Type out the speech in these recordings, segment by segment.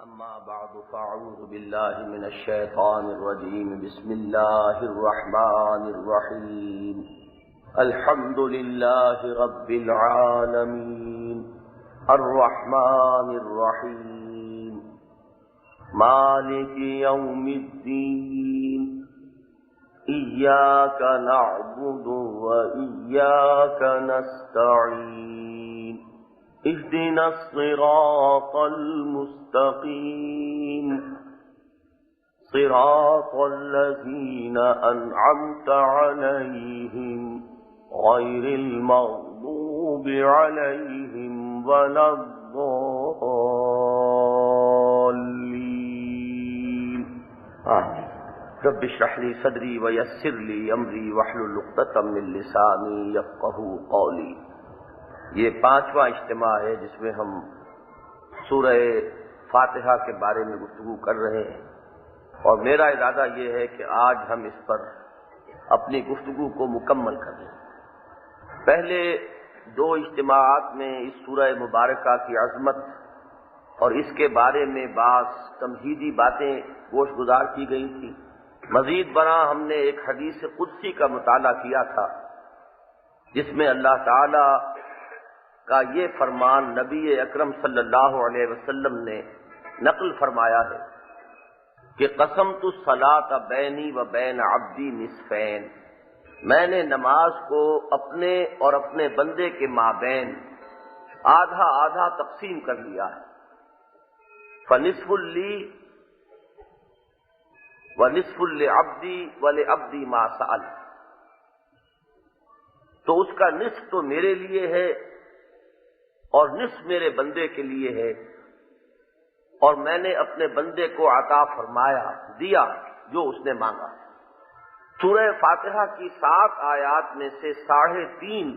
أما بعد فأعوذ بالله من الشيطان الرجيم بسم الله الرحمن الرحيم الحمد لله رب العالمين الرحمن الرحيم مالك يوم الدين إياك نعبد وإياك نستعين اهدنا الصراط المستقيم صراط الذين أنعمت عليهم غير المغضوب عليهم ولا الضالين آمين رب اشرح لي صدري ويسر لي أمري واحلل عقدة من لساني يفقهوا قولي۔ یہ پانچواں اجتماع ہے جس میں ہم سورہ فاتحہ کے بارے میں گفتگو کر رہے ہیں، اور میرا ارادہ یہ ہے کہ آج ہم اس پر اپنی گفتگو کو مکمل کر لیں۔ پہلے دو اجتماعات میں اس سورہ مبارکہ کی عظمت اور اس کے بارے میں بعض تمہیدی باتیں گوش گزار کی گئی تھی۔ مزید برآں ہم نے ایک حدیث قدسی کا مطالعہ کیا تھا جس میں اللہ تعالی کا یہ فرمان نبی اکرم صلی اللہ علیہ وسلم نے نقل فرمایا ہے کہ قسمت الصلاۃ بینی و بین عبدی نصفین، میں نے نماز کو اپنے اور اپنے بندے کے مابین آدھا آدھا تقسیم کر لیا ہے۔ فنصف لی ونصف لعبدی ولعبدی ما سأل، تو اس کا نصف تو میرے لیے ہے اور نصف میرے بندے کے لیے ہے، اور میں نے اپنے بندے کو عطا فرمایا، دیا جو اس نے مانگا۔ سورہ فاتحہ کی 7 آیات میں سے 3.5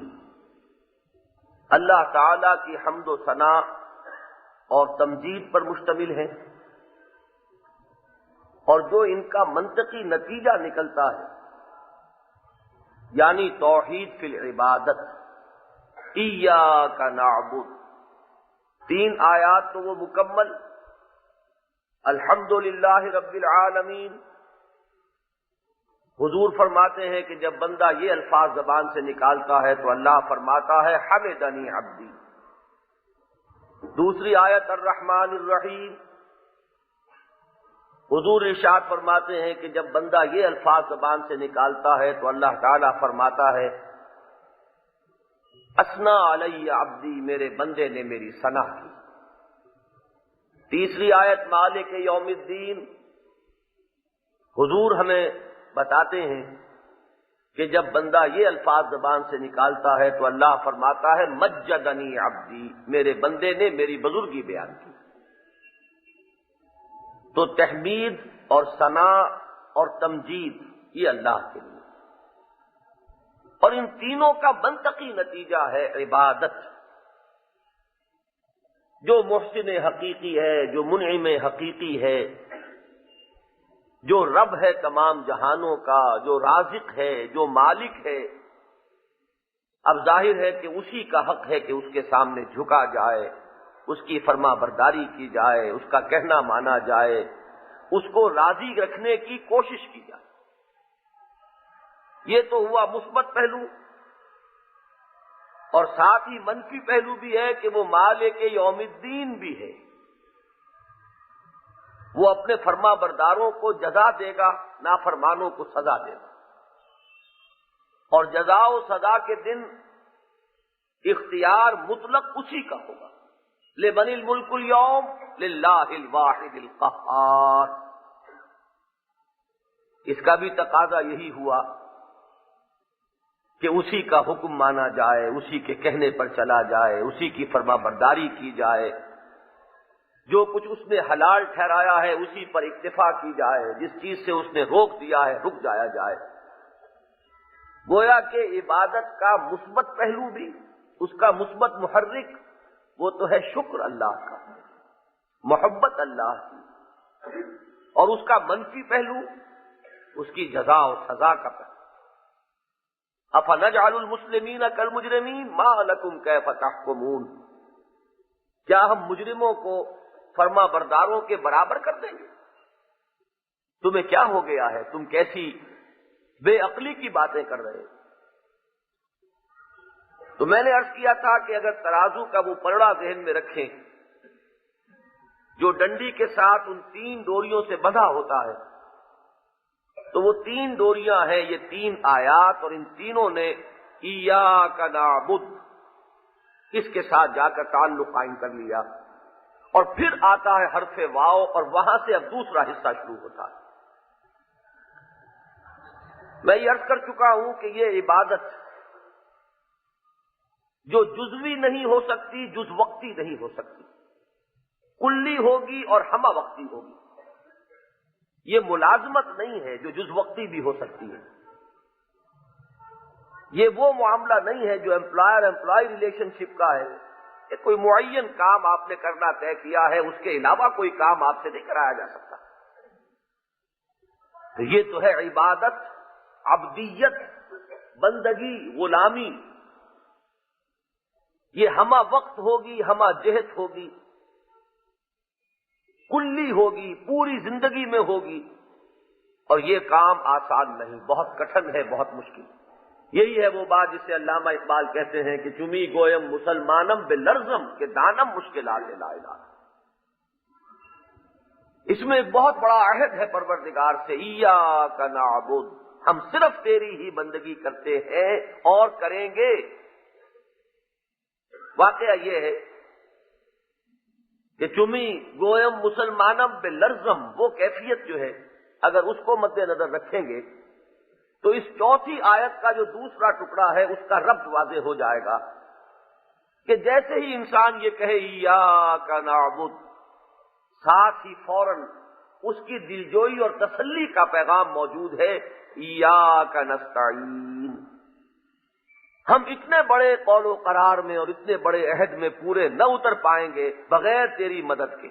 اللہ تعالی کی حمد و ثنا اور تمجید پر مشتمل ہے، اور جو ان کا منطقی نتیجہ نکلتا ہے یعنی توحید فی العبادت، ایاک نعبد، 3 آیات تو وہ مکمل، الحمدللہ رب العالمین۔ حضور فرماتے ہیں کہ جب بندہ یہ الفاظ زبان سے نکالتا ہے تو اللہ فرماتا ہے حمدنی عبدی۔ دوسری آیت الرحمن الرحیم، حضور ارشاد فرماتے ہیں کہ جب بندہ یہ الفاظ زبان سے نکالتا ہے تو اللہ تعالیٰ فرماتا ہے اثنا علی عبدی، میرے بندے نے میری ثنا کی۔ تیسری آیت مالک یوم الدین، حضور ہمیں بتاتے ہیں کہ جب بندہ یہ الفاظ زبان سے نکالتا ہے تو اللہ فرماتا ہے مجدنی عبدی، میرے بندے نے میری بزرگی بیان کی۔ تو تحمید اور ثنا اور تمجید یہ اللہ کے لیے، اور ان تینوں کا منطقی نتیجہ ہے عبادت۔ جو محسن حقیقی ہے، جو منعم حقیقی ہے، جو رب ہے تمام جہانوں کا، جو رازق ہے، جو مالک ہے، اب ظاہر ہے کہ اسی کا حق ہے کہ اس کے سامنے جھکا جائے، اس کی فرما برداری کی جائے، اس کا کہنا مانا جائے، اس کو راضی رکھنے کی کوشش کی جائے۔ یہ تو ہوا مثبت پہلو، اور ساتھ ہی منفی پہلو بھی ہے کہ وہ مالک یوم الدین بھی ہے، وہ اپنے فرما برداروں کو جزا دے گا، نافرمانوں کو سزا دے گا، اور جزا و سزا کے دن اختیار مطلق اسی کا ہوگا۔ لمن الملک اليوم للہ الواحد القہار، اس کا بھی تقاضا یہی ہوا کہ اسی کا حکم مانا جائے، اسی کے کہنے پر چلا جائے، اسی کی فرما برداری کی جائے، جو کچھ اس نے حلال ٹھہرایا ہے اسی پر اکتفا کی جائے، جس چیز سے اس نے روک دیا ہے رک جایا جائے۔ گویا کہ عبادت کا مثبت پہلو بھی، اس کا مثبت محرک وہ تو ہے شکر اللہ کا، محبت اللہ کی، اور اس کا منفی پہلو اس کی جزا و سزا کا پہلو۔ افنجعل المسلمین کالمجرمین ما لکم کیف تحکمون، کیا ہم مجرموں کو فرما برداروں کے برابر کر دیں گے؟ تمہیں کیا ہو گیا ہے؟ تم کیسی بے عقلی کی باتیں کر رہے ہو؟ تو میں نے عرض کیا تھا کہ اگر ترازو کا وہ پلڑا ذہن میں رکھیں جو ڈنڈی کے ساتھ ان 3 ڈوریوں سے بندھا ہوتا ہے، تو وہ 3 ڈوریاں ہیں یہ 3 آیات، اور ان تینوں نے ایاک نعبد اس کے ساتھ جا کر تعلق قائم کر لیا، اور پھر آتا ہے حرف واو، اور وہاں سے اب دوسرا حصہ شروع ہوتا ہے۔ میں یہ عرض کر چکا ہوں کہ یہ عبادت جو جزوی نہیں ہو سکتی، جز وقتی نہیں ہو سکتی، کلی ہوگی اور ہمہ وقتی ہوگی۔ یہ ملازمت نہیں ہے جو جز وقتی بھی ہو سکتی ہے۔ یہ وہ معاملہ نہیں ہے جو امپلائر امپلائی ریلیشن شپ کا ہے کہ کوئی معین کام آپ نے کرنا طے کیا ہے، اس کے علاوہ کوئی کام آپ سے نہیں کرایا جا سکتا۔ تو یہ تو ہے عبادت، عبدیت، بندگی، غلامی۔ یہ ہمہ وقت ہوگی، ہمہ جہت ہوگی، کلی ہوگی، پوری زندگی میں ہوگی، اور یہ کام آسان نہیں، بہت کٹھن ہے، بہت مشکل۔ یہی ہے وہ بات جسے علامہ اقبال کہتے ہیں کہ چمی گویم مسلمانم بلرزم کہ دانم مشکلات لا الہ۔ اس میں ایک بہت بڑا عہد ہے پروردگار سے، ایاک نعبد، ہم صرف تیری ہی بندگی کرتے ہیں اور کریں گے۔ واقعہ یہ ہے کہ چمی گویم مسلمانم بلرزم، وہ کیفیت جو ہے اگر اس کو مد نظر رکھیں گے تو اس 4تھی آیت کا جو دوسرا ٹکڑا ہے اس کا ربط واضح ہو جائے گا کہ جیسے ہی انسان یہ کہے ایاک نعبد، ساتھ ہی فوراً اس کی دلجوئی اور تسلی کا پیغام موجود ہے، ایاک نستعین۔ ہم اتنے بڑے قول و قرار میں اور اتنے بڑے عہد میں پورے نہ اتر پائیں گے بغیر تیری مدد کے۔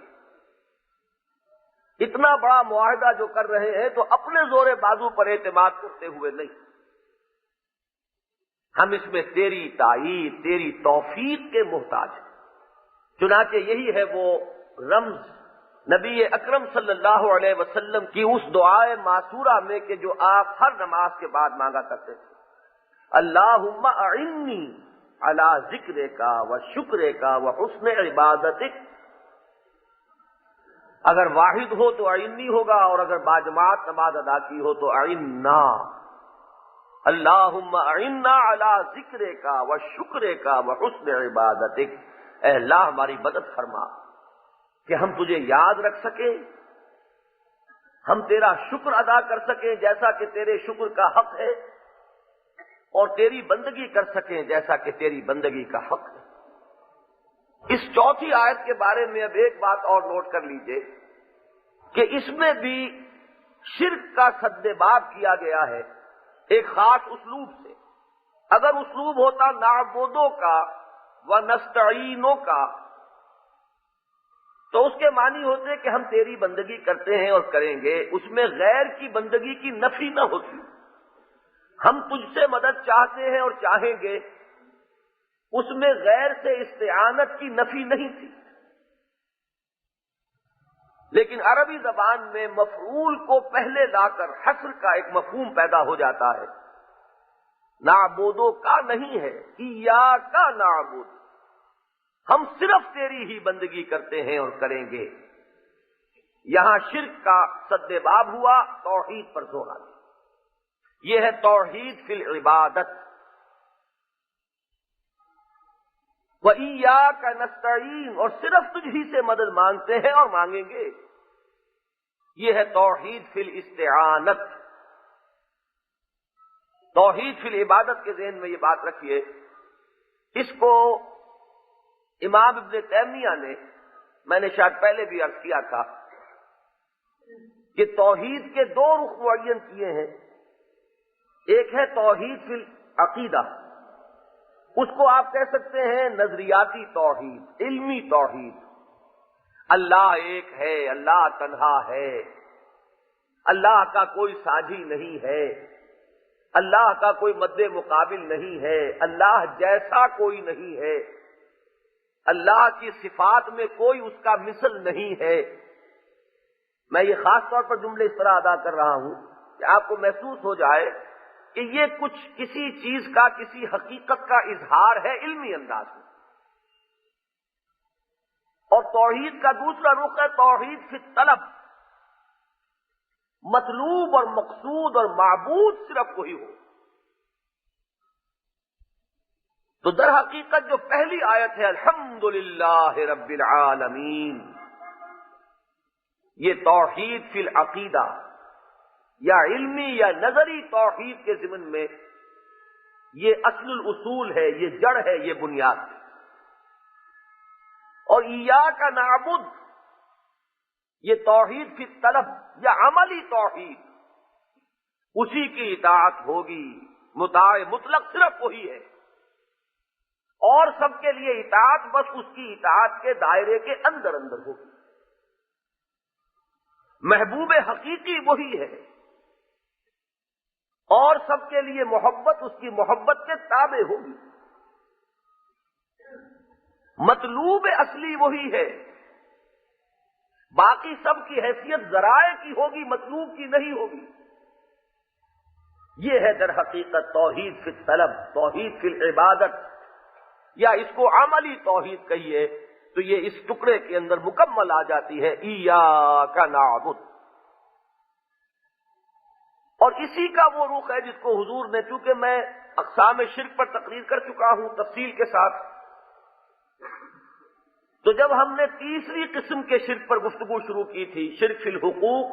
اتنا بڑا معاہدہ جو کر رہے ہیں تو اپنے زور بازو پر اعتماد کرتے ہوئے نہیں، ہم اس میں تیری تائید، تیری توفیق کے محتاج ہیں۔ چنانچہ یہی ہے وہ رمز نبی اکرم صلی اللہ علیہ وسلم کی اس دعائے معصورہ میں کہ جو آپ ہر نماز کے بعد مانگا کرتے تھے، اللہم اعنی علی ذکرک و شکرک و حسن عبادتک۔ اگر واحد ہو تو اعنی ہوگا، اور اگر باجماعت نماز ادا کی ہو تو اعنا۔ اللہم اعنا علی ذکرک و شکرک و حسن عبادتک۔ اے اللہ ہماری مدد فرما کہ ہم تجھے یاد رکھ سکیں، ہم تیرا شکر ادا کر سکیں جیسا کہ تیرے شکر کا حق ہے، اور تیری بندگی کر سکیں جیسا کہ تیری بندگی کا حق ہے۔ اس 4تھی آیت کے بارے میں اب ایک بات اور نوٹ کر لیجئے کہ اس میں بھی شرک کا سد باب کیا گیا ہے ایک خاص اسلوب سے۔ اگر اسلوب ہوتا نعبدوں کا و نستعینوں کا تو اس کے معنی ہوتے کہ ہم تیری بندگی کرتے ہیں اور کریں گے، اس میں غیر کی بندگی کی نفی نہ ہوتی۔ ہم تجھ سے مدد چاہتے ہیں اور چاہیں گے، اس میں غیر سے استعانت کی نفی نہیں تھی۔ لیکن عربی زبان میں مفعول کو پہلے لا کر حصر کا ایک مفہوم پیدا ہو جاتا ہے۔ نعبدو کا نہیں ہے، ایاک نعبد، ہم صرف تیری ہی بندگی کرتے ہیں اور کریں گے۔ یہاں شرک کا سد باب ہوا، توحید پر زور آ گیا۔ یہ ہے توحید فی العبادت۔ وَإِيَّاكَ نَسْتَعِينُ، اور صرف تجھ ہی سے مدد مانگتے ہیں اور مانگیں گے۔ یہ ہے توحید فی الاستعانت۔ توحید فی العبادت کے ذہن میں یہ بات رکھیے، اس کو امام ابن تیمیہ نے، میں نے شاید پہلے بھی عرض کیا تھا کہ توحید کے 2 رخ معین کیے ہیں۔ ایک ہے توحید فی العقیدہ، اس کو آپ کہہ سکتے ہیں نظریاتی توحید، علمی توحید۔ اللہ ایک ہے، اللہ تنہا ہے، اللہ کا کوئی ساجی نہیں ہے، اللہ کا کوئی مد مقابل نہیں ہے، اللہ جیسا کوئی نہیں ہے، اللہ کی صفات میں کوئی اس کا مثل نہیں ہے۔ میں یہ خاص طور پر جملے اس طرح ادا کر رہا ہوں کہ آپ کو محسوس ہو جائے کہ یہ کچھ کسی چیز کا، کسی حقیقت کا اظہار ہے علمی انداز میں۔ اور توحید کا دوسرا رخ ہے توحید فی الطلب، مطلوب اور مقصود اور معبود صرف وہی ہو۔ تو در حقیقت جو پہلی آیت ہے الحمدللہ رب العالمین، یہ توحید فی العقیدہ یا علمی یا نظری توحید کے ضمن میں یہ اصل الاصول ہے، یہ جڑ ہے، یہ بنیاد ہے۔ اور ایاک نعبد یہ توحید فی الطلب یا عملی توحید، اسی کی اطاعت ہوگی، مطاع مطلق صرف وہی ہے، اور سب کے لیے اطاعت بس اس کی اطاعت کے دائرے کے اندر اندر ہوگی۔ محبوب حقیقی وہی ہے، اور سب کے لیے محبت اس کی محبت کے تابع ہوگی۔ مطلوب اصلی وہی ہے، باقی سب کی حیثیت ذرائع کی ہوگی، مطلوب کی نہیں ہوگی۔ یہ ہے در حقیقت توحید فی الطلب، توحید فی العبادت، یا اس کو عملی توحید کہیے تو یہ اس ٹکڑے کے اندر مکمل آ جاتی ہے ایاک نعبد۔ اور اسی کا وہ رخ ہے جس کو حضور نے، چونکہ میں اقسام شرک پر تقریر کر چکا ہوں تفصیل کے ساتھ، تو جب ہم نے تیسری قسم کے شرک پر گفتگو شروع کی تھی، شرک فی الحقوق،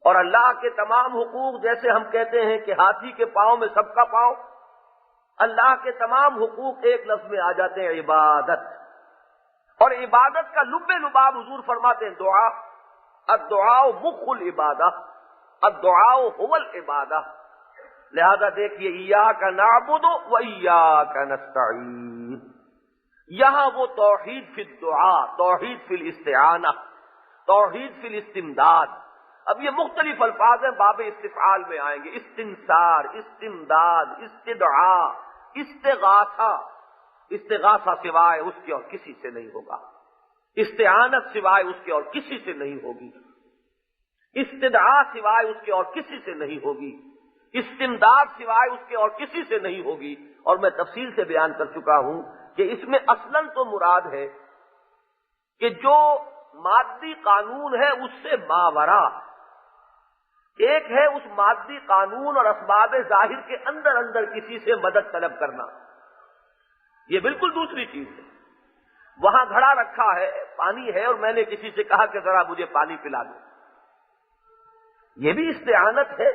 اور اللہ کے تمام حقوق، جیسے ہم کہتے ہیں کہ ہاتھی کے پاؤں میں سب کا پاؤں، اللہ کے تمام حقوق ایک لفظ میں آ جاتے ہیں عبادت۔ اور عبادت کا لب لباب حضور فرماتے ہیں دعا، الدعاء مخ العبادہ، الدعاء هو العبادہ۔ لہذا دیکھیے ایاک نعبد و ایاک نستعین، یہاں وہ توحید فی الدعاء، توحید فی الاستعانہ، توحید فی الاستمداد۔ اب یہ مختلف الفاظ ہیں، باب استفعال میں آئیں گے، استنصار، استمداد، استدعاء، استغاثہ۔ استغاثہ سوائے اس کے اور کسی سے نہیں ہوگا، استعانت سوائے اس کے اور کسی سے نہیں ہوگی، استدعاء سوائے اس کے اور کسی سے نہیں ہوگی، استمداد سوائے اس کے اور کسی سے نہیں ہوگی۔ اور میں تفصیل سے بیان کر چکا ہوں کہ اس میں اصلاً تو مراد ہے کہ جو مادی قانون ہے اس سے ماورا، ایک ہے اس مادی قانون اور اسباب ظاہر کے اندر اندر کسی سے مدد طلب کرنا، یہ بالکل دوسری چیز ہے۔ وہاں گھڑا رکھا ہے، پانی ہے، اور میں نے کسی سے کہا کہ ذرا مجھے پانی پلا دو، یہ بھی استعانت ہے،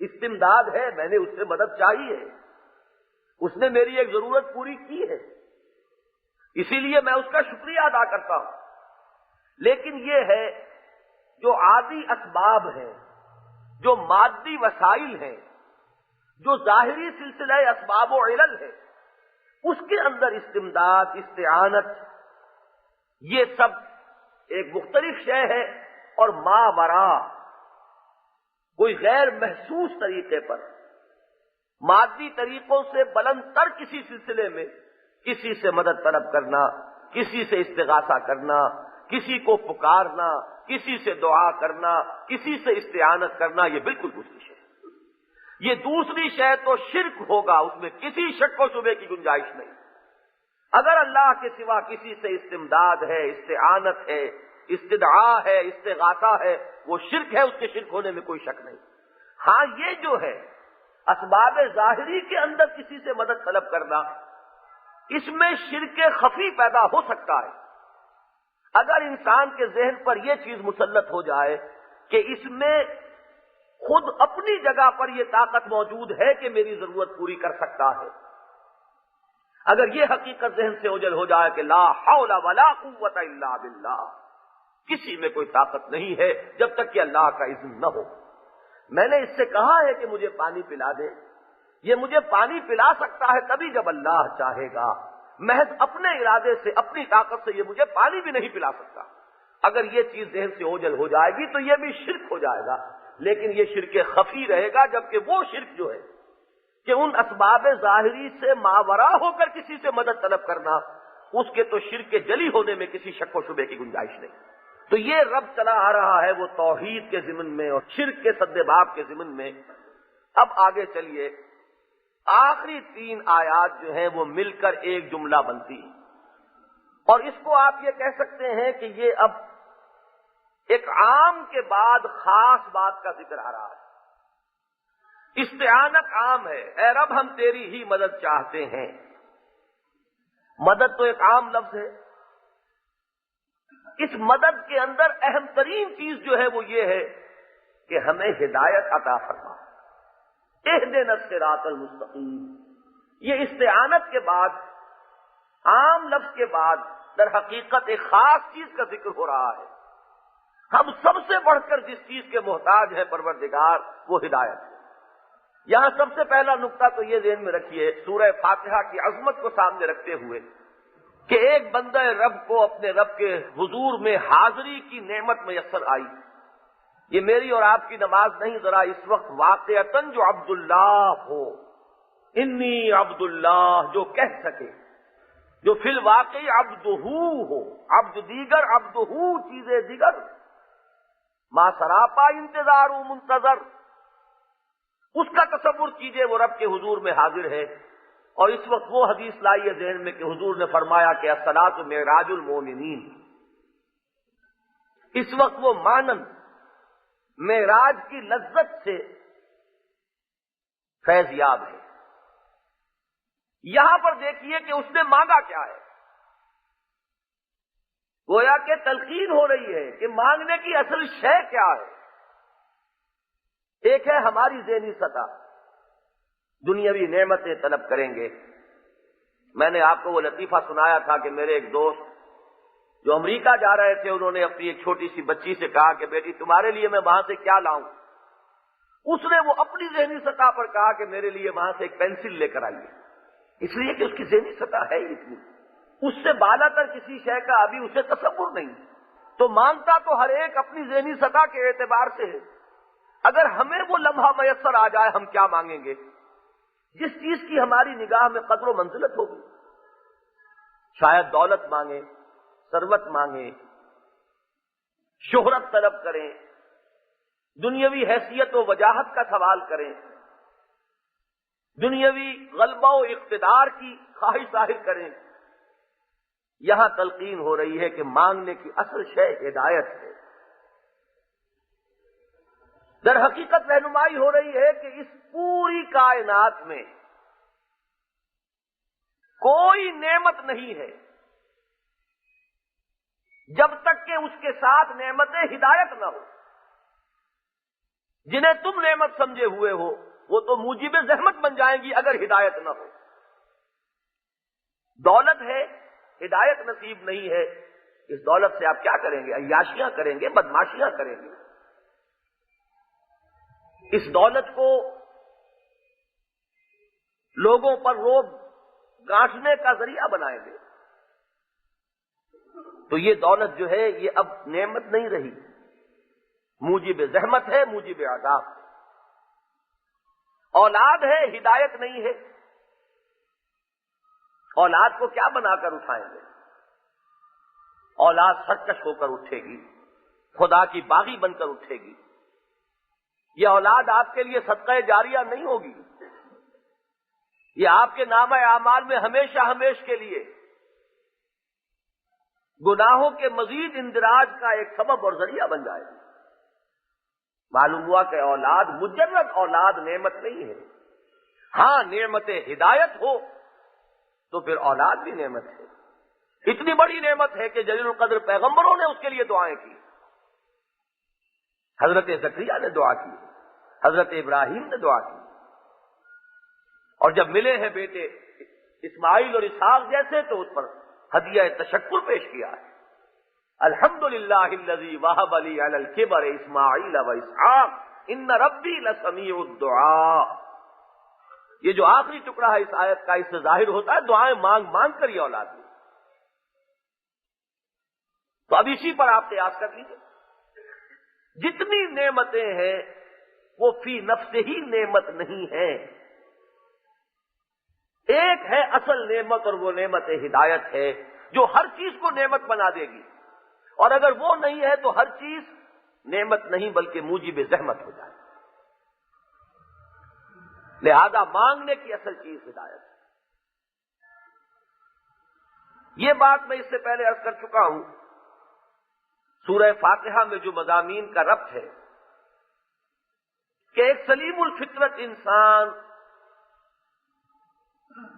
استمداد ہے، میں نے اس سے مدد چاہی ہے، اس نے میری ایک ضرورت پوری کی ہے، اسی لیے میں اس کا شکریہ ادا کرتا ہوں۔ لیکن یہ ہے جو عادی اسباب ہیں، جو مادی وسائل ہیں، جو ظاہری سلسلہ اسباب و علل ہے، اس کے اندر استمداد، استعانت، یہ سب ایک مختلف شے ہے، اور ماورا کوئی غیر محسوس طریقے پر، مادی طریقوں سے بلند تر کسی سلسلے میں کسی سے مدد طلب کرنا، کسی سے استغاثہ کرنا، کسی کو پکارنا، کسی سے دعا کرنا، کسی سے استعانت کرنا، یہ بالکل دوسری شے۔ یہ دوسری شے تو شرک ہوگا، اس میں کسی شک و شبے کی گنجائش نہیں۔ اگر اللہ کے سوا کسی سے استمداد ہے، استعانت ہے، استدعاء ہے، استغاثہ ہے، وہ شرک ہے، اس کے شرک ہونے میں کوئی شک نہیں۔ ہاں یہ جو ہے اسباب ظاہری کے اندر کسی سے مدد طلب کرنا، اس میں شرک خفی پیدا ہو سکتا ہے۔ اگر انسان کے ذہن پر یہ چیز مسلط ہو جائے کہ اس میں خود اپنی جگہ پر یہ طاقت موجود ہے کہ میری ضرورت پوری کر سکتا ہے، اگر یہ حقیقت ذہن سے اوجل ہو جائے کہ لا حول ولا قوت الا باللہ، کسی میں کوئی طاقت نہیں ہے جب تک کہ اللہ کا اذن نہ ہو۔ میں نے اس سے کہا ہے کہ مجھے پانی پلا دے، یہ مجھے پانی پلا سکتا ہے تبھی جب اللہ چاہے گا، محض اپنے ارادے سے، اپنی طاقت سے یہ مجھے پانی بھی نہیں پلا سکتا۔ اگر یہ چیز ذہن سے اوجل ہو جائے گی تو یہ بھی شرک ہو جائے گا، لیکن یہ شرک خفی رہے گا، جبکہ وہ شرک جو ہے کہ ان اسباب ظاہری سے ماورا ہو کر کسی سے مدد طلب کرنا، اس کے تو شرک کے جلی ہونے میں کسی شک و شبے کی گنجائش نہیں۔ تو یہ رب چلا آ رہا ہے وہ توحید کے ضمن میں اور شرک کے سد باب کے ضمن میں۔ اب آگے چلیے، آخری 3 آیات جو ہیں وہ مل کر ایک جملہ بنتی ہیں، اور اس کو آپ یہ کہہ سکتے ہیں کہ یہ اب ایک عام کے بعد خاص بات کا ذکر آ رہا ہے۔ استعانت عام ہے، اے رب ہم تیری ہی مدد چاہتے ہیں۔ مدد تو ایک عام لفظ ہے، اس مدد کے اندر اہم ترین چیز جو ہے وہ یہ ہے کہ ہمیں ہدایت عطا فرما، اہدنا الصراط المستقیم۔ یہ استعانت کے بعد، عام لفظ کے بعد، در حقیقت ایک خاص چیز کا ذکر ہو رہا ہے۔ ہم سب سے بڑھ کر جس چیز کے محتاج ہے پروردگار، وہ ہدایت ہے۔ یہاں سب سے پہلا نقطہ تو یہ ذہن میں رکھیے، سورہ فاتحہ کی عظمت کو سامنے رکھتے ہوئے، کہ ایک بندہ رب کو اپنے رب کے حضور میں حاضری کی نعمت میسر آئی۔ یہ میری اور آپ کی نماز نہیں، ذرا اس وقت واقعتاً جو عبداللہ ہو، انی عبداللہ جو کہہ سکے، جو فی الواقعی عبدہ ہو، عبد دیگر عبدہ چیزیں دیگر، ما سراپا انتظار و منتظر، اس کا تصور کیجئے وہ رب کے حضور میں حاضر ہے۔ اور اس وقت وہ حدیث لائیے ذہن میں کہ حضور نے فرمایا کہ الصلاۃ معراج المومنین، اس وقت وہ مانند معراج کی لذت سے فیض یاب ہے۔ یہاں پر دیکھیے کہ اس نے مانگا کیا ہے، گویا کہ تلقین ہو رہی ہے کہ مانگنے کی اصل شے کیا ہے۔ ایک ہے ہماری ذہنی سطح، دنیاوی نعمتیں طلب کریں گے۔ میں نے آپ کو وہ لطیفہ سنایا تھا کہ میرے ایک دوست جو امریکہ جا رہے تھے، انہوں نے اپنی ایک چھوٹی سی بچی سے کہا کہ بیٹی تمہارے لیے میں وہاں سے کیا لاؤں؟ اس نے وہ اپنی ذہنی سطح پر کہا کہ میرے لیے وہاں سے ایک پینسل لے کر آئیے، اس لیے کہ اس کی ذہنی سطح ہے اتنی، اس سے بالا تر کسی شے کا ابھی اسے تصور نہیں۔ تو مانگتا تو ہر ایک اپنی ذہنی سطح کے اعتبار سے ہے۔ اگر ہمیں وہ لمحہ میسر آ جائے، ہم کیا مانگیں گے؟ جس چیز کی ہماری نگاہ میں قدر و منزلت ہوگی، شاید دولت مانگیں، ثروت مانگیں، شہرت طلب کریں، دنیاوی حیثیت و وجاہت کا سوال کریں، دنیاوی غلبہ و اقتدار کی خواہش ظاہر کریں۔ یہاں تلقین ہو رہی ہے کہ مانگنے کی اصل شے ہدایت ہے۔ در حقیقت رہنمائی ہو رہی ہے کہ اس پوری کائنات میں کوئی نعمت نہیں ہے جب تک کہ اس کے ساتھ نعمت ہدایت نہ ہو۔ جنہیں تم نعمت سمجھے ہوئے ہو وہ تو موجب زحمت بن جائیں گی اگر ہدایت نہ ہو۔ دولت ہے، ہدایت نصیب نہیں ہے، اس دولت سے آپ کیا کریں گے؟ عیاشیاں کریں گے، بدماشیاں کریں گے، اس دولت کو لوگوں پر روب گانٹنے کا ذریعہ بنائیں گے۔ تو یہ دولت جو ہے یہ اب نعمت نہیں رہی، موجب زحمت ہے، موجب عذاب۔ اولاد ہے، ہدایت نہیں ہے، اولاد کو کیا بنا کر اٹھائیں گے؟ اولاد سرکش ہو کر اٹھے گی، خدا کی باغی بن کر اٹھے گی۔ یہ اولاد آپ کے لیے صدقہ جاریہ نہیں ہوگی، یہ آپ کے نامہ اعمال میں ہمیشہ ہمیش کے لیے گناہوں کے مزید اندراج کا ایک سبب اور ذریعہ بن جائے گی۔ معلوم ہوا کہ اولاد مجرد اولاد نعمت نہیں ہے، ہاں نعمت ہدایت ہو تو پھر اولاد بھی نعمت ہے۔ اتنی بڑی نعمت ہے کہ جلیل القدر پیغمبروں نے اس کے لیے دعائیں کی، حضرت زکریا نے دعا کی، حضرت ابراہیم نے دعا کی، اور جب ملے ہیں بیٹے اسماعیل اور اسحاق جیسے تو اس پر ہدیہ تشکر پیش کیا ہے۔ الحمدللہ الذی وہب لی علی الکبر اسماعیل و اسحاق ان ربی لسمیع الدعاء۔ یہ جو آخری ٹکڑا ہے اس آیت کا، اس سے ظاہر ہوتا ہے دعائیں مانگ مانگ کر یہ اولاد دی۔ تو اب اسی پر آپ قیاس کر لیجیے، جتنی نعمتیں ہیں وہ فی نفس ہی نعمت نہیں ہے، ایک ہے اصل نعمت اور وہ نعمت ہدایت ہے جو ہر چیز کو نعمت بنا دے گی، اور اگر وہ نہیں ہے تو ہر چیز نعمت نہیں بلکہ موجب زحمت ہو جائے۔ لہذا مانگنے کی اصل چیز ہدایت ہے۔ یہ بات میں اس سے پہلے عرض کر چکا ہوں، سورہ فاتحہ میں جو مضامین کا ربط ہے کہ ایک سلیم الفطرت انسان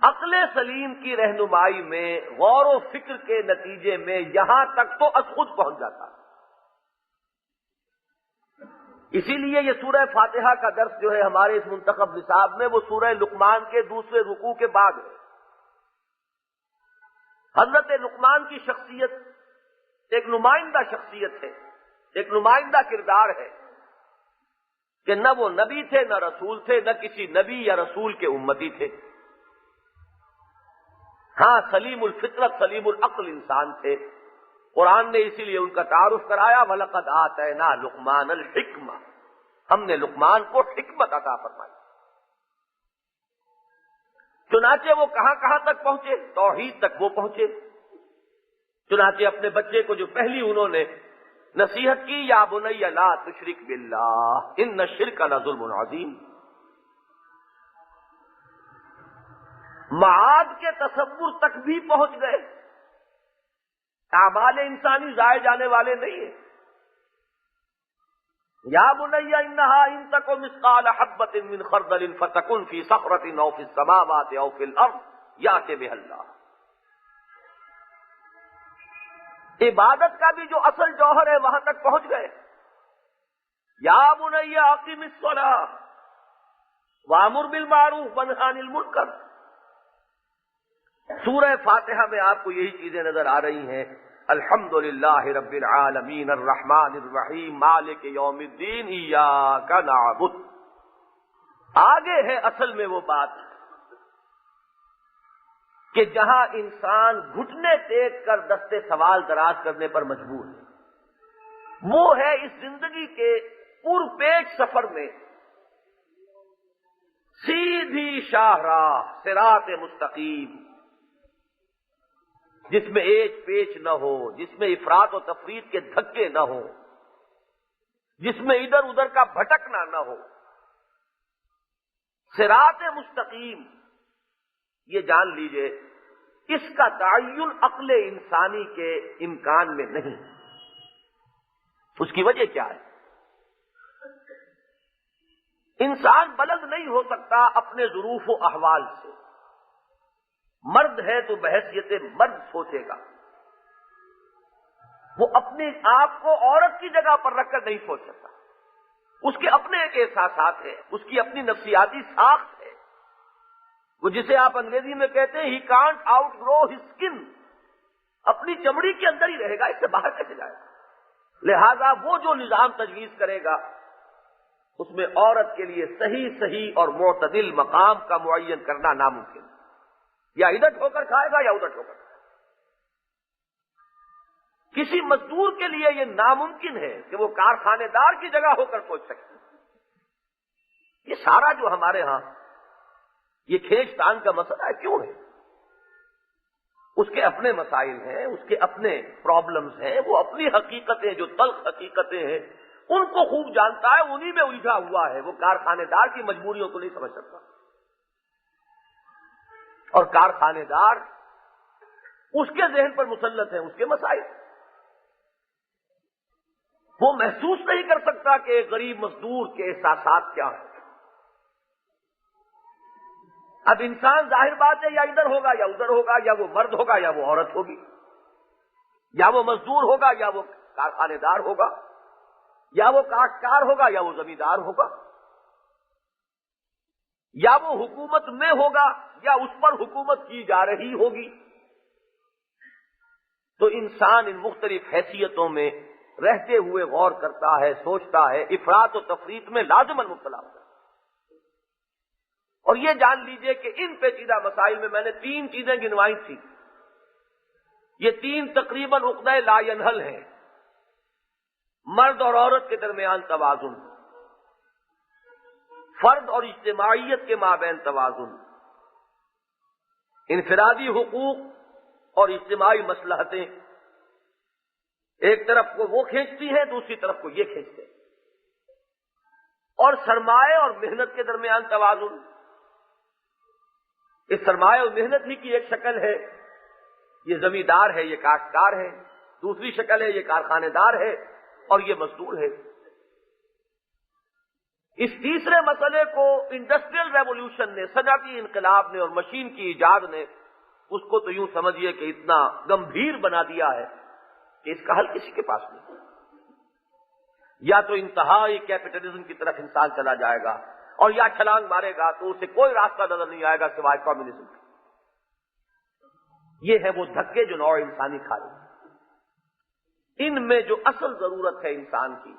عقل سلیم کی رہنمائی میں غور و فکر کے نتیجے میں یہاں تک تو از خود پہنچ جاتا ہے۔ اسی لیے یہ سورہ فاتحہ کا درس جو ہے ہمارے اس منتخب نصاب میں وہ سورہ لقمان کے دوسرے رکوع کے بعد ہے۔ حضرت لقمان کی شخصیت ایک نمائندہ شخصیت ہے، ایک نمائندہ کردار ہے کہ نہ وہ نبی تھے نہ رسول تھے، نہ کسی نبی یا رسول کے امتی تھے، ہاں سلیم الفطرت سلیم العقل انسان تھے۔ قرآن نے اسی لیے ان کا تعارف کرایا، وَلَقَدْ آتَيْنَا لُقْمَانَ الْحِكْمَةَ، ہم نے لقمان کو حکمت عطا فرمائی۔ چنانچہ وہ کہاں کہاں تک پہنچے؟ توحید تک وہ پہنچے۔ چنانچہ اپنے بچے کو جو پہلی انہوں نے نصیحت کی، یا بنی لا تشرک باللہ ان الشرک لظلم عظیم، معاد کے تصور تک بھی پہنچ گئے۔ اعمال انسانی ضائع جانے والے نہیں ہیں۔ یا بنی انہا ان تک مثقال حبۃ من خردل فتکن فی صخرۃ او فی السماوات او فی الارض یأت بها اللہ۔ عبادت کا بھی جو اصل جوہر ہے وہاں تک پہنچ گئے۔ یا بنی اقم الصلاۃ وامر بالمعروف وانہ عن المنکر۔ سورہ فاتحہ میں آپ کو یہی چیزیں نظر آ رہی ہیں، الحمدللہ رب العالمین الرحمن الرحیم مالک یوم الدین ایاک نعبد۔ آگے ہے اصل میں وہ بات کہ جہاں انسان گھٹنے ٹیک کر دستے سوال دراز کرنے پر مجبور ہے، وہ ہے اس زندگی کے پرپیچ سفر میں سیدھی شاہراہ صراط مستقیم، جس میں ایچ پیچ نہ ہو، جس میں افراط و تفریط کے دھکے نہ ہو، جس میں ادھر ادھر کا بھٹکنا نہ ہو۔ صراط مستقیم، یہ جان لیجئے اس کا تعین عقل انسانی کے امکان میں نہیں۔ اس کی وجہ کیا ہے؟ انسان بلند نہیں ہو سکتا اپنے ظروف و احوال سے۔ مرد ہے تو بحیثیت مرد سوچے گا، وہ اپنے آپ کو عورت کی جگہ پر رکھ کر نہیں سوچ سکتا۔ اس کے اپنے ایک احساسات ہیں، اس کی اپنی نفسیاتی ساخت ہے، وہ جسے آپ انگریزی میں کہتے ہیں he can't outgrow his skin, اپنی چمڑی کے اندر ہی رہے گا، اس سے باہر کیسے جائے گا؟ لہذا وہ جو نظام تجویز کرے گا اس میں عورت کے لیے صحیح اور معتدل مقام کا معین کرنا ناممکن، یا ادھر ٹھوکر کھائے گا یا ادھر ٹھوکر کھائے گا۔ کسی مزدور کے لیے یہ ناممکن ہے کہ وہ کارخانے دار کی جگہ ہو کر سوچ سکے۔ یہ سارا جو ہمارے ہاں یہ کھینچ تان کا مسئلہ ہے، کیوں ہے؟ اس کے اپنے مسائل ہیں، اس کے اپنے پرابلمز ہیں، وہ اپنی حقیقتیں جو تلخ حقیقتیں ہیں ان کو خوب جانتا ہے، انہی میں الجھا ہوا ہے، وہ کارخانے دار کی مجبوریوں کو نہیں سمجھ سکتا۔ اور کارخانے دار اس کے ذہن پر مسلط ہیں، اس کے مسائل، وہ محسوس نہیں کر سکتا کہ ایک غریب مزدور کے احساسات کیا ہیں۔ اب انسان ظاہر بات ہے یا ادھر ہوگا یا ادھر ہوگا، یا وہ مرد ہوگا یا وہ عورت ہوگی، یا وہ مزدور ہوگا یا وہ کارخانے دار ہوگا، یا وہ کاشتکار ہوگا یا وہ زمیندار ہوگا، یا وہ حکومت میں ہوگا یا اس پر حکومت کی جا رہی ہوگی۔ تو انسان ان مختلف حیثیتوں میں رہتے ہوئے غور کرتا ہے، سوچتا ہے، افراط و تفریط میں لازماً مبتلا ہوتا ہے۔ اور یہ جان لیجئے کہ ان پیچیدہ مسائل میں نے 3 چیزیں گنوائی تھی، یہ 3 تقریباً عقدہ لا ینحل ہیں۔ مرد اور عورت کے درمیان توازن، فرد اور اجتماعیت کے مابین توازن، انفرادی حقوق اور اجتماعی مصلحتیں ایک طرف کو وہ کھینچتی ہیں، دوسری طرف کو یہ کھینچتے ہیں، اور سرمایہ اور محنت کے درمیان توازن۔ اس سرمایہ اور محنت ہی کی ایک شکل ہے، یہ زمیندار ہے، یہ کاشتکار ہے، دوسری شکل ہے، یہ کارخانے دار ہے اور یہ مزدور ہے۔ اس تیسرے مسئلے کو انڈسٹریل ریولوشن نے، صنعتی انقلاب نے اور مشین کی ایجاد نے اس کو تو یوں سمجھیے کہ اتنا گمبھیر بنا دیا ہے کہ اس کا حل کسی کے پاس نہیں۔ یا تو انتہائی کیپٹلزم کی طرف انسان چلا جائے گا اور یا چھلانگ مارے گا تو اسے کوئی راستہ نظر نہیں آئے گا سوائے کمیونزم کا۔ یہ ہے وہ دھکے جو نوع انسانی کھا رہی ہے۔ ان میں جو اصل ضرورت ہے انسان کی،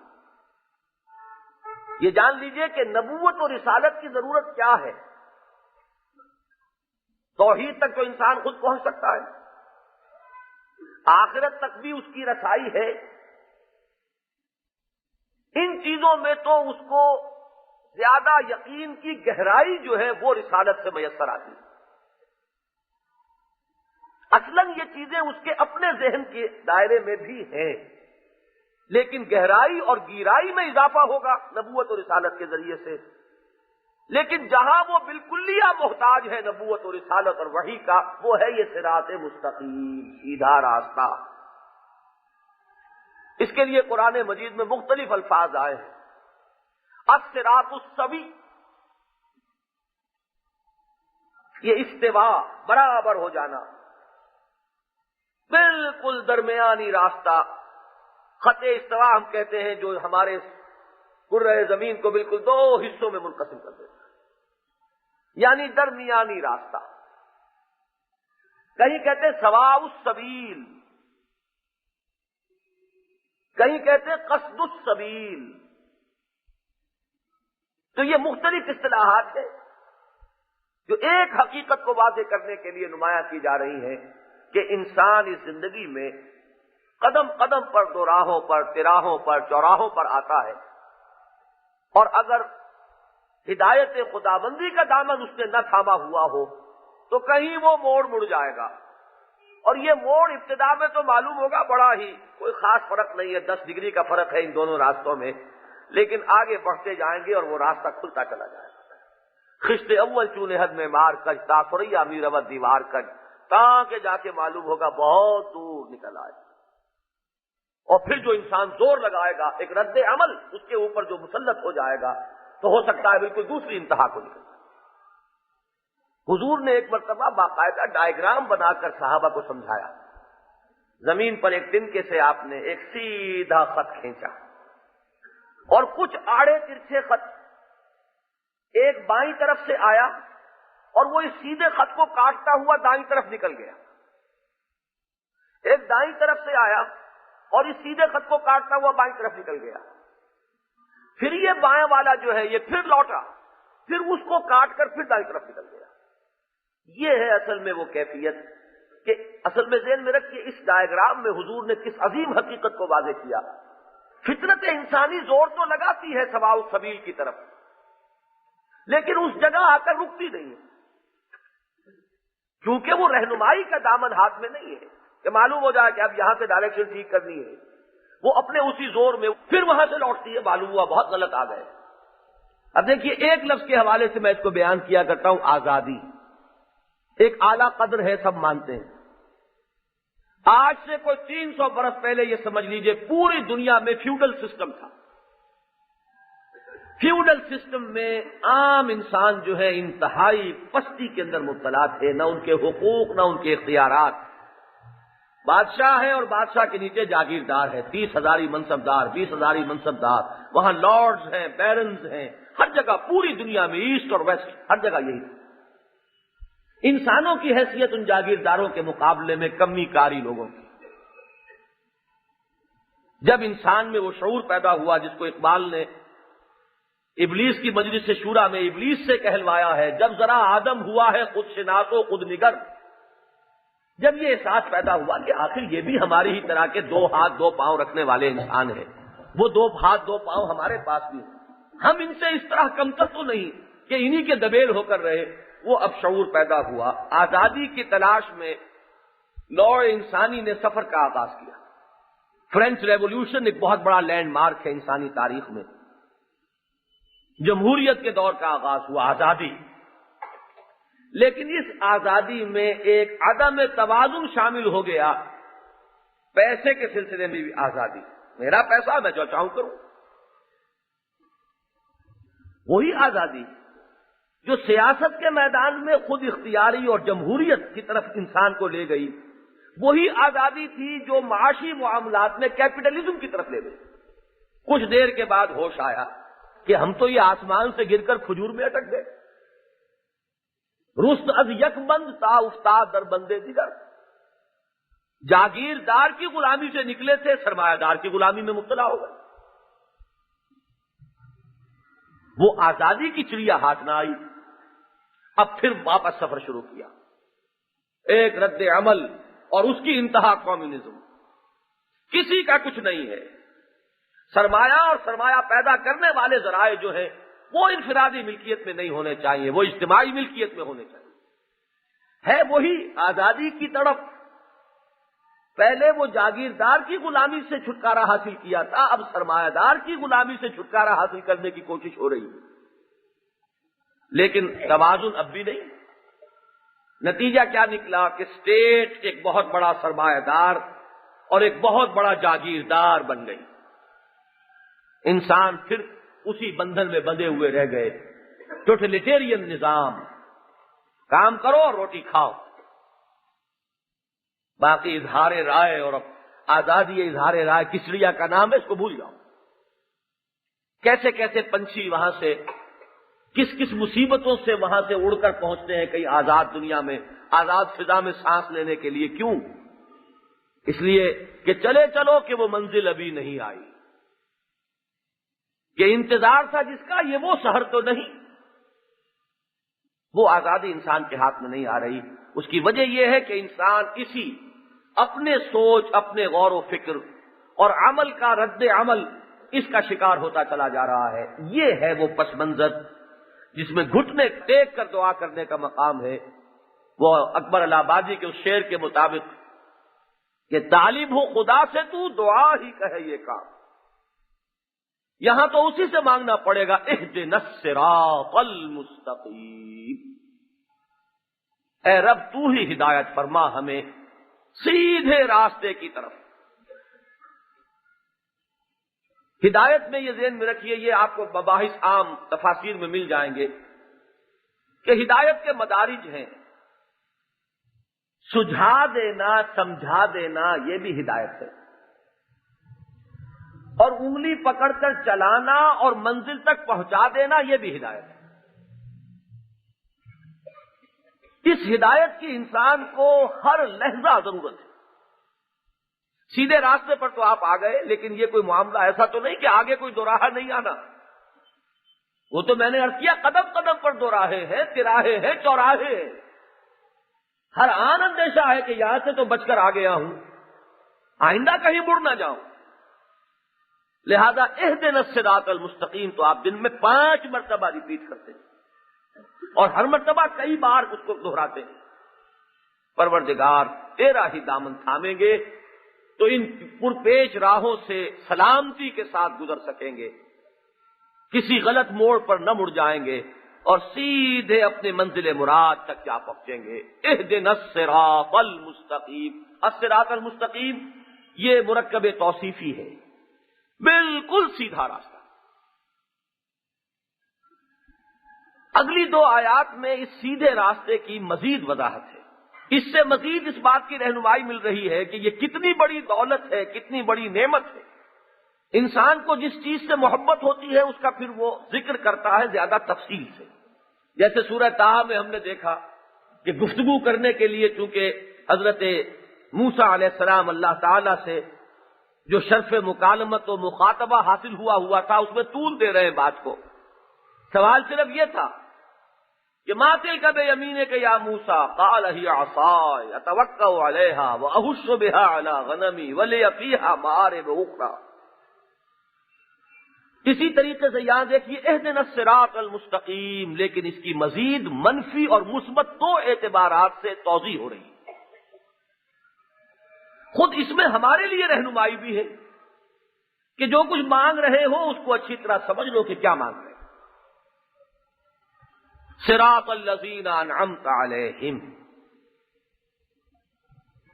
یہ جان لیجئے کہ نبوت اور رسالت کی ضرورت کیا ہے۔ توحید تک تو انسان خود پہنچ سکتا ہے، آخرت تک بھی اس کی رسائی ہے۔ ان چیزوں میں تو اس کو زیادہ یقین کی گہرائی جو ہے وہ رسالت سے میسر آتی ہے۔ اصلاً یہ چیزیں اس کے اپنے ذہن کے دائرے میں بھی ہیں، لیکن گہرائی اور گیرائی میں اضافہ ہوگا نبوت اور رسالت کے ذریعے سے۔ لیکن جہاں وہ بالکلیہ محتاج ہے نبوت اور رسالت اور وحی کا، وہ ہے یہ صراط مستقیم، سیدھا راستہ۔ اس کے لیے قرآن مجید میں مختلف الفاظ آئے ہیں۔ الصراط السوی، یہ استوا، برابر ہو جانا، بالکل درمیانی راستہ۔ خط استوا ہم کہتے ہیں جو ہمارے کرۂ زمین کو بالکل دو حصوں میں منقسم کر دیتا ہے، یعنی درمیانی راستہ۔ کہیں کہتے ہیں سواء السبیل، کہیں کہتے ہیں قصد السبیل۔ تو یہ مختلف اصطلاحات ہیں جو ایک حقیقت کو واضح کرنے کے لیے نمایاں کی جا رہی ہیں کہ انسان اس زندگی میں قدم قدم پر، دو راہوں پر، تراہوں پر، چوراہوں پر آتا ہے، اور اگر ہدایت خداوندی کا دامن اس نے نہ تھاما ہوا ہو تو کہیں وہ موڑ مڑ جائے گا، اور یہ موڑ ابتدا میں تو معلوم ہوگا بڑا ہی کوئی خاص فرق نہیں ہے، 10 ڈگری کا فرق ہے ان دونوں راستوں میں، لیکن آگے بڑھتے جائیں گے اور وہ راستہ کھلتا چلا جائے گا۔ خشت اول چونے حد میں مار کج، تاثریا میرود دیوار کج، تاکہ جا کے معلوم ہوگا بہت دور نکل آئے۔ اور پھر جو انسان زور لگائے گا، ایک رد عمل اس کے اوپر جو مسلط ہو جائے گا، تو ہو سکتا ہے بالکل دوسری انتہا کو نکل جائے۔ حضور نے ایک مرتبہ باقاعدہ ڈائیگرام بنا کر صحابہ کو سمجھایا۔ زمین پر ایک تنکے سے آپ نے ایک سیدھا خط کھینچا، اور کچھ آڑے ترچھے خط ایک بائیں طرف سے آیا، اور وہ اس سیدھے خط کو کاٹتا ہوا دائیں طرف نکل گیا۔ ایک دائیں طرف سے آیا اور اس سیدھے خط کو کاٹتا ہوا بائیں طرف نکل گیا۔ پھر یہ بائیں والا جو ہے یہ پھر لوٹا، پھر اس کو کاٹ کر پھر دائیں طرف نکل گیا۔ یہ ہے اصل میں وہ کیفیت کہ اصل میں ذہن میں رکھیے اس ڈائیگرام میں حضور نے کس عظیم حقیقت کو واضح کیا۔ فطرت انسانی زور تو لگاتی ہے سواء السبیل کی طرف، لیکن اس جگہ آ کر رکتی نہیں ہے، کیونکہ وہ رہنمائی کا دامن ہاتھ میں نہیں ہے کہ معلوم ہو جائے کہ اب یہاں سے ڈائریکشن ٹھیک کرنی ہے۔ وہ اپنے اسی زور میں پھر وہاں سے لوٹتی ہے، معلوم ہوا بہت غلط آ گئے۔ اب دیکھیے ایک لفظ کے حوالے سے میں اس کو بیان کیا کرتا ہوں، آزادی ایک اعلیٰ قدر ہے، سب مانتے ہیں۔ آج سے کوئی 300 برس پہلے یہ سمجھ لیجئے پوری دنیا میں فیوڈل سسٹم تھا۔ فیوڈل سسٹم میں عام انسان جو ہے انتہائی پستی کے اندر مبتلا تھے، نہ ان کے حقوق نہ ان کے اختیارات۔ بادشاہ ہے اور بادشاہ کے نیچے جاگیردار ہے، 30,000 منصبدار، 20,000 منصبدار، وہاں لارڈز ہیں، بیرنز ہیں، ہر جگہ پوری دنیا میں ایسٹ اور ویسٹ ہر جگہ یہی تھا۔ انسانوں کی حیثیت ان جاگیرداروں کے مقابلے میں کمی کاری لوگوں کی۔ جب انسان میں وہ شعور پیدا ہوا جس کو اقبال نے ابلیس کی مجلس شورا میں ابلیس سے کہلوایا ہے، جب ذرا آدم ہوا ہے خود شناس و خود نگر، جب یہ احساس پیدا ہوا کہ آخر یہ بھی ہماری ہی طرح کے 2 ہاتھ 2 پاؤں رکھنے والے انسان ہیں، وہ 2 ہاتھ 2 پاؤں ہمارے پاس بھی ہیں، ہم ان سے اس طرح کمتر تو نہیں کہ انہی کے دبیل ہو کر رہے، وہ اب شعور پیدا ہوا۔ آزادی کی تلاش میں نوع انسانی نے سفر کا آغاز کیا۔ فرینچ ریولوشن ایک بہت بڑا لینڈ مارک ہے انسانی تاریخ میں۔ جمہوریت کے دور کا آغاز ہوا، آزادی، لیکن اس آزادی میں ایک عدم توازن شامل ہو گیا۔ پیسے کے سلسلے میں بھی آزادی، میرا پیسہ میں جو چاہوں کروں۔ وہی آزادی جو سیاست کے میدان میں خود اختیاری اور جمہوریت کی طرف انسان کو لے گئی، وہی آزادی تھی جو معاشی معاملات میں کیپٹلزم کی طرف لے گئی۔ کچھ دیر کے بعد ہوش آیا کہ ہم تو یہ آسمان سے گر کر کھجور میں اٹک گئے۔ رست از یک بند تا افتاد در بندے دیگر، جاگیردار کی غلامی سے نکلے تھے، سرمایہ دار کی غلامی میں مبتلا ہو گئے۔ وہ آزادی کی چڑیا ہاتھ نہ آئی، اب پھر واپس سفر شروع کیا۔ ایک رد عمل اور اس کی انتہا کمیونزم۔ کسی کا کچھ نہیں ہے، سرمایہ اور سرمایہ پیدا کرنے والے ذرائع جو ہیں وہ انفرادی ملکیت میں نہیں ہونے چاہیے، وہ اجتماعی ملکیت میں ہونے چاہیے۔ ہے وہی آزادی کی طرف، پہلے وہ جاگیردار کی غلامی سے چھٹکارا حاصل کیا تھا، اب سرمایہ دار کی غلامی سے چھٹکارا حاصل کرنے کی کوشش ہو رہی ہے، لیکن توازن اب بھی نہیں۔ نتیجہ کیا نکلا کہ اسٹیٹ ایک بہت بڑا سرمایہ دار اور ایک بہت بڑا جاگیردار بن گئی۔ انسان پھر اسی بندھن میں بندھے ہوئے رہ گئے، ٹوٹلیٹیرین نظام، کام کرو اور روٹی کھاؤ، باقی اظہار رائے اور آزادی اظہار رائے کسڑیا کا نام ہے، اس کو بھول جاؤ۔ کیسے کیسے پنچھی وہاں سے کس کس مصیبتوں سے وہاں سے اڑ کر پہنچتے ہیں کئی آزاد دنیا میں، آزاد فضا میں سانس لینے کے لیے۔ کیوں؟ اس لیے کہ چلے چلو کہ وہ منزل ابھی نہیں آئی، کہ انتظار تھا جس کا یہ وہ شہر تو نہیں۔ وہ آزادی انسان کے ہاتھ میں نہیں آ رہی۔ اس کی وجہ یہ ہے کہ انسان اسی اپنے سوچ، اپنے غور و فکر اور عمل کا رد عمل، اس کا شکار ہوتا چلا جا رہا ہے۔ یہ ہے وہ پس منظر جس میں گھٹنے ٹیک کر دعا کرنے کا مقام ہے۔ وہ اکبر الہ آبادی کے اس شعر کے مطابق کہ طالب ہو خدا سے تو دعا ہی کہے یہ کام، یہاں تو اسی سے مانگنا پڑے گا، اہدنا الصراط المستقیم، اے رب تو ہی ہدایت فرما ہمیں سیدھے راستے کی طرف۔ ہدایت میں یہ ذہن میں رکھیے، یہ آپ کو مباحث عام تفاسیر میں مل جائیں گے کہ ہدایت کے مدارج ہیں۔ سجھا دینا، سمجھا دینا، یہ بھی ہدایت ہے، اور انگلی پکڑ کر چلانا اور منزل تک پہنچا دینا، یہ بھی ہدایت ہے۔ اس ہدایت کی انسان کو ہر لحظہ ضرورت ہے۔ سیدھے راستے پر تو آپ آ گئے، لیکن یہ کوئی معاملہ ایسا تو نہیں کہ آگے کوئی دوراہا نہیں آنا۔ وہ تو میں نے عرض کیا، قدم قدم پر دوراہے ہیں، تراہے ہیں، چوراہے ہیں۔ ہر آن اندیشہ ہے کہ یہاں سے تو بچ کر آ گیا ہوں، آئندہ کہیں مڑ نہ جاؤں۔ لہذا اہدنا الصراط المستقیم تو آپ دن میں 5 مرتبہ ریپیٹ کرتے ہیں، اور ہر مرتبہ کئی بار اس کو دہراتے ہیں۔ پروردگار تیرا ہی دامن تھامیں گے تو ان پرپیش راہوں سے سلامتی کے ساتھ گزر سکیں گے، کسی غلط موڑ پر نہ مڑ جائیں گے، اور سیدھے اپنے منزل مراد تک جا پہنچیں گے۔ اہدنا الصراط المستقیم، الصراط المستقیم یہ مرکب توصیفی ہے، بالکل سیدھا راستہ۔ اگلی 2 آیات میں اس سیدھے راستے کی مزید وضاحت ہے۔ اس سے مزید اس بات کی رہنمائی مل رہی ہے کہ یہ کتنی بڑی دولت ہے، کتنی بڑی نعمت ہے۔ انسان کو جس چیز سے محبت ہوتی ہے اس کا پھر وہ ذکر کرتا ہے زیادہ تفصیل سے۔ جیسے سورہ طٰہٰ میں ہم نے دیکھا کہ گفتگو کرنے کے لیے چونکہ حضرت موسیٰ علیہ السلام اللہ تعالی سے جو شرف مکالمت و مخاطبہ حاصل ہوا تھا، اس میں طول دے رہے ہیں بات کو۔ سوال صرف یہ تھا کہ ما تلک بیمینک یا موسیٰ قال ہی عصای اتوکأ علیہا واہش بہا علی غنمی ولی فیہا مآرب اخری۔ اسی طریقے سے یہاں دیکھیے اہدنا الصراط المستقیم، لیکن اس کی مزید منفی اور مثبت 2 اعتبارات سے توضیح ہو رہی ہے۔ خود اس میں ہمارے لیے رہنمائی بھی ہے کہ جو کچھ مانگ رہے ہو اس کو اچھی طرح سمجھ لو کہ کیا مانگ رہے. صراط الذین انعمت علیہم،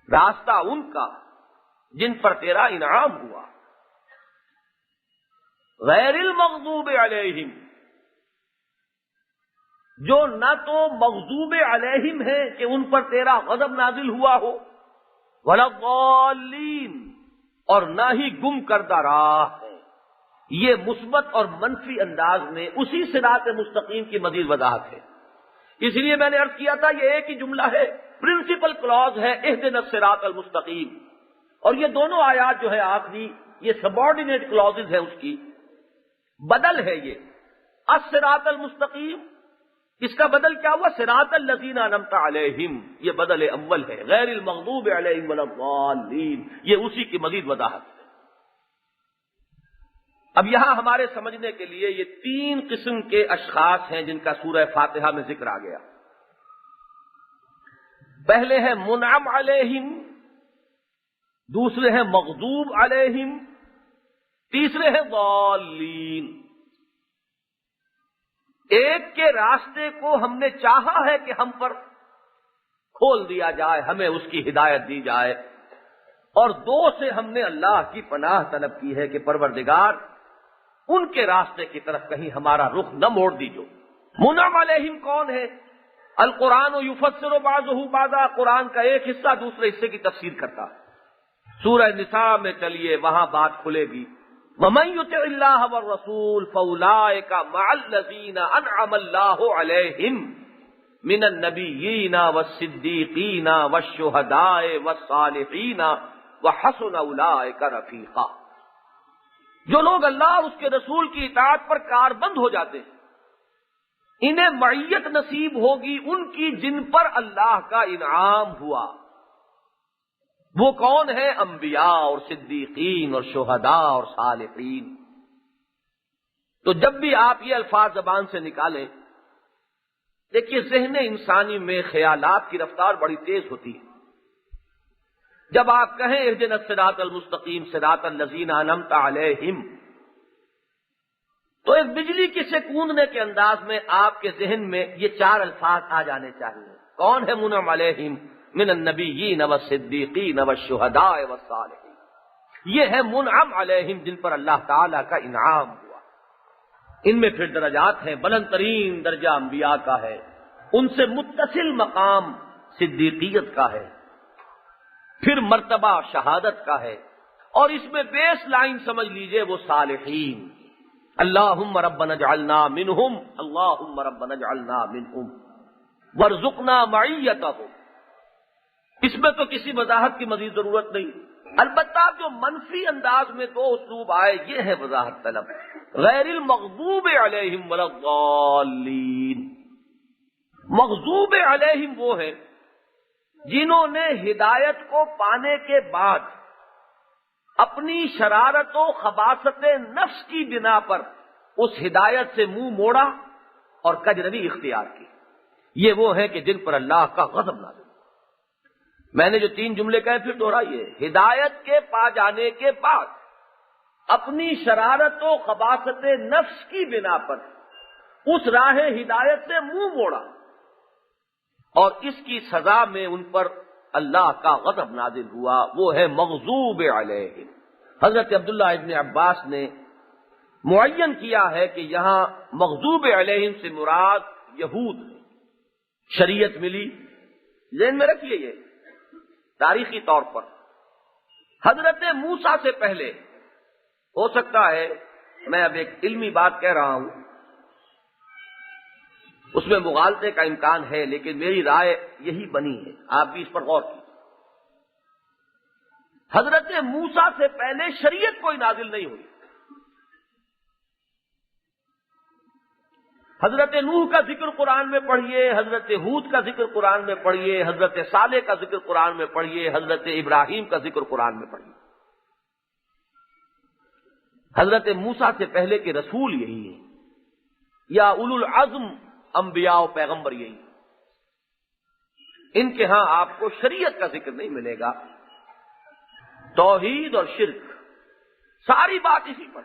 راستہ ان کا جن پر تیرا انعام ہوا. غیر المغضوب علیہم، جو نہ تو مغضوب علیہم ہے کہ ان پر تیرا غضب نازل ہوا ہو، ولا الضالین، اور نہ ہی گم کردہ راہ ہے. یہ مثبت اور منفی انداز میں اسی صراط مستقیم کی مزید وضاحت ہے. اس لیے میں نے عرض کیا تھا یہ ایک ہی جملہ ہے، پرنسپل کلاز ہے اہدنا الصراط المستقیم، اور یہ دونوں آیات جو ہے آخری یہ سبارڈینیٹ کلازز ہے، اس کی بدل ہے. یہ الصراط المستقیم، اس کا بدل کیا ہوا؟ صراط الذین انعمت علیہم، یہ بدل اول ہے. غیر المغضوب علیہم ولا الضالین، یہ اسی کی مزید وضاحت ہے. اب یہاں ہمارے سمجھنے کے لیے یہ تین قسم کے اشخاص ہیں جن کا سورہ فاتحہ میں ذکر آ گیا. پہلے ہے منعم علیہم، دوسرے ہیں مغضوب علیہم، تیسرے ہیں ضالین. ایک کے راستے کو ہم نے چاہا ہے کہ ہم پر کھول دیا جائے، ہمیں اس کی ہدایت دی جائے، اور دو سے ہم نے اللہ کی پناہ طلب کی ہے کہ پروردگار ان کے راستے کی طرف کہیں ہمارا رخ نہ موڑ دیجو. منعم علیہم کون ہے؟ القرآن یفسر بعضہ بعضا، قرآن کا ایک حصہ دوسرے حصے کی تفسیر کرتا ہے. سورہ نساء میں چلیے، وہاں بات کھلے گی. وَمَن يُطِعِ اللَّهَ وَالرَّسُولَ فَأُولَٰئِكَ مَعَ الَّذِينَ أَنْعَمَ اللَّهُ عَلَيْهِمْ مِنَ النَّبِيِّينَ وَالصِّدِّيقِينَ وَالشُّهَدَاءِ وَالصَّالِحِينَ وَحَسُنَ أُولَٰئِكَ رَفِيقًا. جو لوگ اللہ اور اس کے رسول کی اطاعت پر کاربند ہو جاتے ہیں، انہیں معیت نصیب ہوگی ان کی جن پر اللہ کا انعام ہوا. وہ کون ہے؟ انبیاء اور صدیقین اور شہداء اور صالحین. تو جب بھی آپ یہ الفاظ زبان سے نکالیں، دیکھیے ذہن انسانی میں خیالات کی رفتار بڑی تیز ہوتی ہے. جب آپ کہیں اہدنا الصراط المستقیم صراط الذین انعمت علیہم، تو ایک بجلی کی سے کوندنے کے انداز میں آپ کے ذہن میں یہ چار الفاظ آ جانے چاہیے. کون ہے منعم علیہم؟ من النبیین والصدیقین والشہداء والصالحین. یہ ہے منعم علیہم جن پر اللہ تعالی کا انعام ہوا. ان میں پھر درجات ہیں. بلند ترین درجہ انبیاء کا ہے، ان سے متصل مقام صدیقیت کا ہے، پھر مرتبہ شہادت کا ہے، اور اس میں بیس لائن سمجھ لیجئے وہ صالحین. اللہم ربنا اجعلنا منہم، اللہم ربنا اجعلنا منہم وارزقنا معیتہم. اس میں تو کسی وضاحت کی مزید ضرورت نہیں. البتہ جو منفی انداز میں دو اسلوب آئے یہ ہے وضاحت طلب. غیر المغضوب علیہم ولا الضالین. مغضوب علیہم وہ ہیں جنہوں نے ہدایت کو پانے کے بعد اپنی شرارت و خباثت نفس کی بنا پر اس ہدایت سے منہ موڑا اور کجروی اختیار کی. یہ وہ ہیں کہ جن پر اللہ کا غضب نازل. میں نے جو تین جملے کہے پھر دوہرائیے. ہدایت کے پا جانے کے بعد اپنی شرارت و خباثت نفس کی بنا پر اس راہ ہدایت سے منہ موڑا، اور اس کی سزا میں ان پر اللہ کا غضب نازل ہوا. وہ ہے مغضوب علیہم. حضرت عبداللہ ابن عباس نے معین کیا ہے کہ یہاں مغضوب علیہم سے مراد یہود ہے. شریعت ملی، ذہن میں رکھیے یہ تاریخی طور پر حضرت موسیٰ سے پہلے، ہو سکتا ہے میں اب ایک علمی بات کہہ رہا ہوں، اس میں مغالطے کا امکان ہے، لیکن میری رائے یہی بنی ہے، آپ بھی اس پر غور کیجیے. حضرت موسیٰ سے پہلے شریعت کوئی نازل نہیں ہوئی. حضرت نوح کا ذکر قرآن میں پڑھیے، حضرت ہود کا ذکر قرآن میں پڑھیے، حضرت صالح کا ذکر قرآن میں پڑھیے، حضرت ابراہیم کا ذکر قرآن میں پڑھیے. حضرت موسیٰ سے پہلے کے رسول یہی ہے، یا اولو العزم انبیاء و پیغمبر یہی. ان کے ہاں آپ کو شریعت کا ذکر نہیں ملے گا. توحید اور شرک، ساری بات اسی پر۔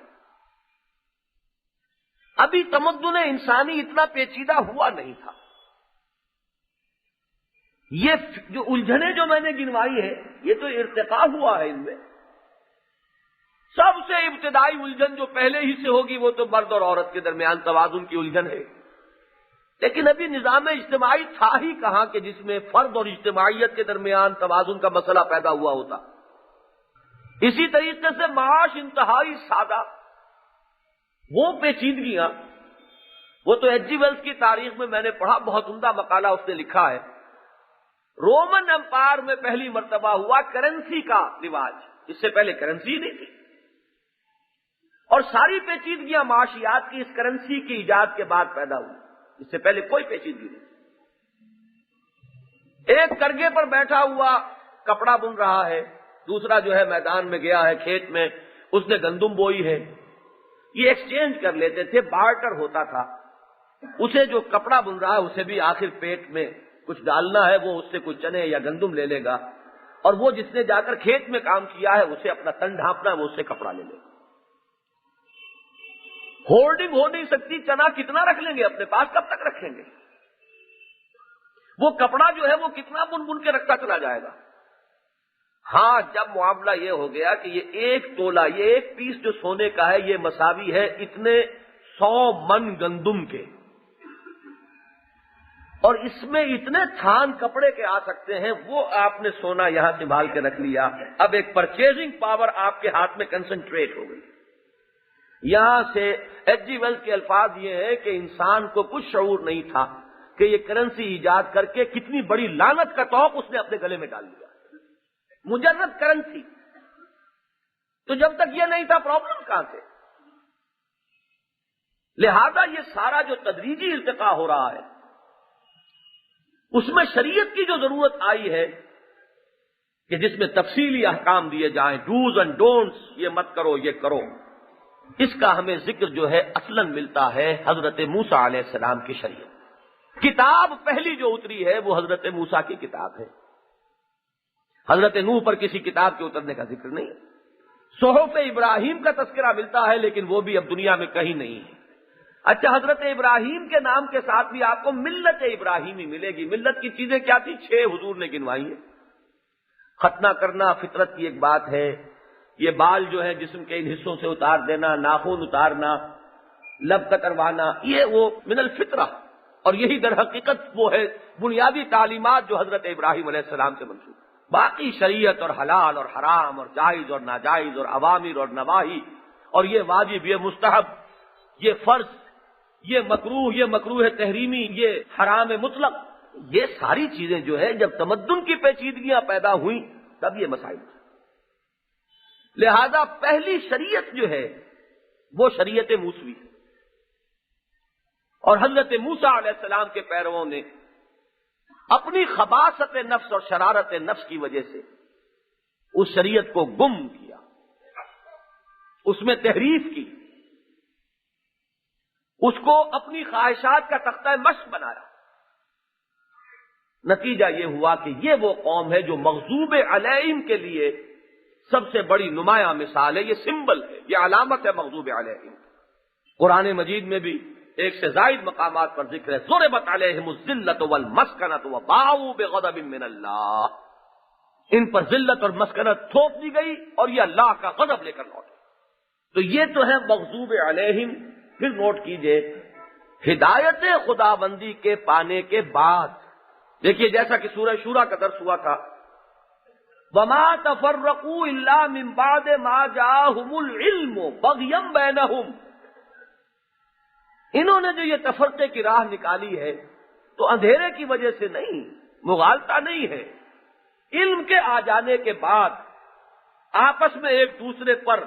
ابھی تمدن انسانی اتنا پیچیدہ ہوا نہیں تھا۔ یہ جو الجھنیں جو میں نے گنوائی ہے یہ تو ارتقا ہوا ہے ان میں۔ سب سے ابتدائی الجھن جو پہلے ہی سے ہوگی وہ تو مرد اور عورت کے درمیان توازن کی الجھن ہے، لیکن ابھی نظام اجتماعی تھا ہی کہاں کہ جس میں فرد اور اجتماعیت کے درمیان توازن کا مسئلہ پیدا ہوا ہوتا۔ اسی طریقے سے معاش انتہائی سادہ، وہ پیچیدگیاں، وہ تو ایچ جی ویلز کی تاریخ میں نے پڑھا، بہت عمدہ مقالہ اس نے لکھا ہے۔ رومن امپائر میں پہلی مرتبہ ہوا کرنسی کا رواج، اس سے پہلے کرنسی ہی نہیں تھی، اور ساری پیچیدگیاں معاشیات کی اس کرنسی کی ایجاد کے بعد پیدا ہوئی، اس سے پہلے کوئی پیچیدگی نہیں۔ ایک کرگے پر بیٹھا ہوا کپڑا بن رہا ہے، دوسرا جو ہے میدان میں گیا ہے کھیت میں، اس نے گندم بوئی ہے، یہ ایکسچینج کر لیتے تھے، بارٹر ہوتا تھا۔ اسے جو کپڑا بن رہا ہے اسے بھی آخر پیٹ میں کچھ ڈالنا ہے، وہ اس سے کچھ چنے یا گندم لے لے گا، اور وہ جس نے جا کر کھیت میں کام کیا ہے اسے اپنا تن ڈھانپنا ہے، وہ اس سے کپڑا لے لے گا۔ ہولڈنگ ہو نہیں سکتی، چنا کتنا رکھ لیں گے اپنے پاس، کب تک رکھیں گے؟ وہ کپڑا جو ہے وہ کتنا بن بن کے رکھتا چلا جائے گا؟ ہاں، جب معاملہ یہ ہو گیا کہ یہ ایک تولہ، یہ ایک پیس جو سونے کا ہے، یہ مساوی ہے اتنے 100 من گندم کے، اور اس میں اتنے تھان کپڑے کے آ سکتے ہیں، وہ آپ نے سونا یہاں سنبھال کے رکھ لیا۔ اب ایک پرچیزنگ پاور آپ کے ہاتھ میں کنسنٹریٹ ہو گئی۔ یہاں سے ایچ جی ویلز کے الفاظ یہ ہے کہ انسان کو کچھ شعور نہیں تھا کہ یہ کرنسی ایجاد کر کے کتنی بڑی لعنت کا طوق اس نے اپنے گلے میں ڈال دیا، مجرد کرنسی۔ تو جب تک یہ نہیں تھا پرابلم کہاں سے؟ لہذا یہ سارا جو تدریجی ارتقا ہو رہا ہے اس میں شریعت کی جو ضرورت آئی ہے کہ جس میں تفصیلی احکام دیے جائیں، ڈوز اینڈ ڈونٹس، یہ مت کرو یہ کرو، اس کا ہمیں ذکر جو ہے اصلاً ملتا ہے حضرت موسیٰ علیہ السلام کی شریعت۔ کتاب پہلی جو اتری ہے وہ حضرت موسیٰ کی کتاب ہے، حضرت نوح پر کسی کتاب کے اترنے کا ذکر نہیں۔ صحف ابراہیم کا تذکرہ ملتا ہے لیکن وہ بھی اب دنیا میں کہیں نہیں ہے۔ اچھا، حضرت ابراہیم کے نام کے ساتھ بھی آپ کو ملت ابراہیمی ملے گی۔ ملت کی چیزیں کیا تھی؟ 6 حضور نے گنوائی ہیں۔ ختنہ کرنا فطرت کی ایک بات ہے، یہ بال جو ہے جسم کے ان حصوں سے اتار دینا، ناخن اتارنا، لب کتروانا، یہ وہ من الفطرہ، اور یہی در حقیقت وہ ہے بنیادی تعلیمات جو حضرت ابراہیم علیہ السلام سے منسوب۔ باقی شریعت اور حلال اور حرام اور جائز اور ناجائز اور اوامر اور نواہی، اور یہ واجب، یہ مستحب، یہ فرض، یہ مکروہ تحریمی، یہ حرام مطلق، یہ ساری چیزیں جو ہے جب تمدن کی پیچیدگیاں پیدا ہوئیں تب یہ مسائل تھے۔ لہذا پہلی شریعت جو ہے وہ شریعت موسوی ہے، اور حضرت موسیٰ علیہ السلام کے پیرووں نے اپنی خباثت نفس اور شرارت نفس کی وجہ سے اس شریعت کو گم کیا، اس میں تحریف کی، اس کو اپنی خواہشات کا تختہ مشق بنایا۔ نتیجہ یہ ہوا کہ یہ وہ قوم ہے جو مغضوب علیہم کے لیے سب سے بڑی نمایاں مثال ہے، یہ سمبل ہے، یہ علامت ہے مغضوب علیہم۔ قرآن مجید میں بھی ایک سے زائد مقامات پر ذکر ہے، ضربت علیہم الذلۃ والمسکنۃ وباءوا بغضب من اللہ، ان پر ذلت اور مسکنت تھوپ دی گئی اور یہ اللہ کا غضب لے کر لوٹے۔ تو یہ تو ہے مغضوب علیہم۔ پھر نوٹ کیجئے، ہدایت خداوندی کے پانے کے بعد دیکھیے جیسا کہ سورہ شورى کا درس ہوا تھا، وما تفرقوا الا من بعد ما جاءهم العلم بغيا بينهم، انہوں نے جو یہ تفرقے کی راہ نکالی ہے تو اندھیرے کی وجہ سے نہیں، مغالطہ نہیں ہے، علم کے آ جانے کے بعد آپس میں ایک دوسرے پر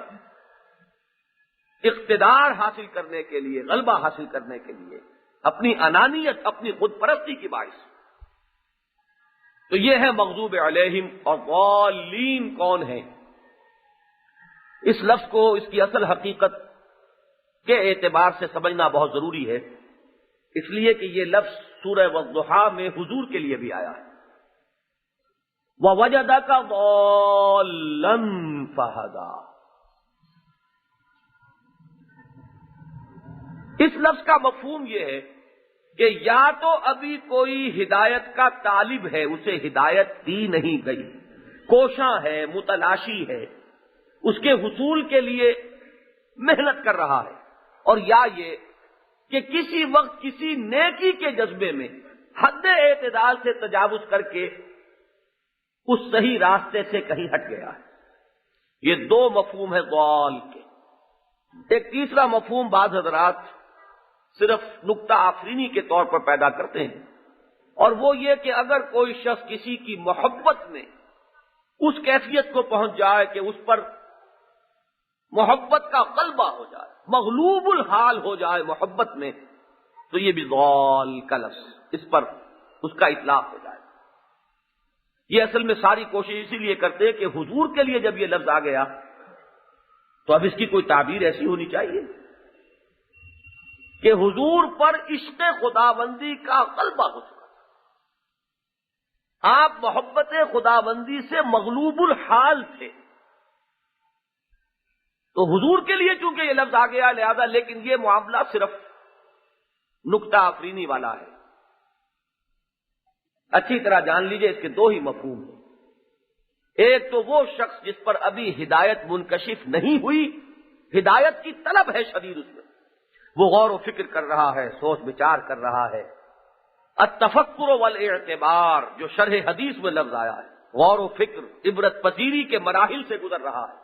اقتدار حاصل کرنے کے لیے، غلبہ حاصل کرنے کے لیے، اپنی انانیت، اپنی خود پرستی کی باعث۔ تو یہ ہے مغضوب علیہم۔ اور ضالین کون ہیں؟ اس لفظ کو اس کی اصل حقیقت کے اعتبار سے سمجھنا بہت ضروری ہے، اس لیے کہ یہ لفظ سورہ والضحیٰ میں حضور کے لیے بھی آیا ہے۔ وَوَجَدَكَ ضَالًّا فَهَدَىٰ۔ اس لفظ کا مفہوم یہ ہے کہ یا تو ابھی کوئی ہدایت کا طالب ہے، اسے ہدایت دی نہیں گئی، کوشاں ہے، متلاشی ہے، اس کے حصول کے لیے محنت کر رہا ہے، اور یا یہ کہ کسی وقت کسی نیکی کے جذبے میں حد اعتدال سے تجاوز کر کے اس صحیح راستے سے کہیں ہٹ گیا ہے۔ یہ دو مفہوم ہے ضال کے۔ ایک تیسرا مفہوم بعض حضرات صرف نکتہ آفرینی کے طور پر پیدا کرتے ہیں، اور وہ یہ کہ اگر کوئی شخص کسی کی محبت میں اس کیفیت کو پہنچ جائے کہ اس پر محبت کا غلبہ ہو جائے، مغلوب الحال ہو جائے محبت میں، تو یہ بھی ضال کا لفظ اس پر اس کا اطلاق ہو جائے۔ یہ اصل میں ساری کوشش اسی لیے کرتے ہیں کہ حضور کے لیے جب یہ لفظ آ گیا تو اب اس کی کوئی تعبیر ایسی ہونی چاہیے کہ حضور پر عشق خداوندی کا غلبہ ہو چکا، آپ محبت خداوندی سے مغلوب الحال تھے، تو حضور کے لیے چونکہ یہ لفظ آ گیا لہذا، لیکن یہ معاملہ صرف نکتہ آفرینی والا ہے۔ اچھی طرح جان لیجئے اس کے دو ہی مفہوم ہیں۔ ایک تو وہ شخص جس پر ابھی ہدایت منکشف نہیں ہوئی، ہدایت کی طلب ہے شدید، اس میں وہ غور و فکر کر رہا ہے، سوچ بچار کر رہا ہے۔ التفکر والاعتبار جو شرح حدیث میں لفظ آیا ہے، غور و فکر، عبرت پذیری کے مراحل سے گزر رہا ہے،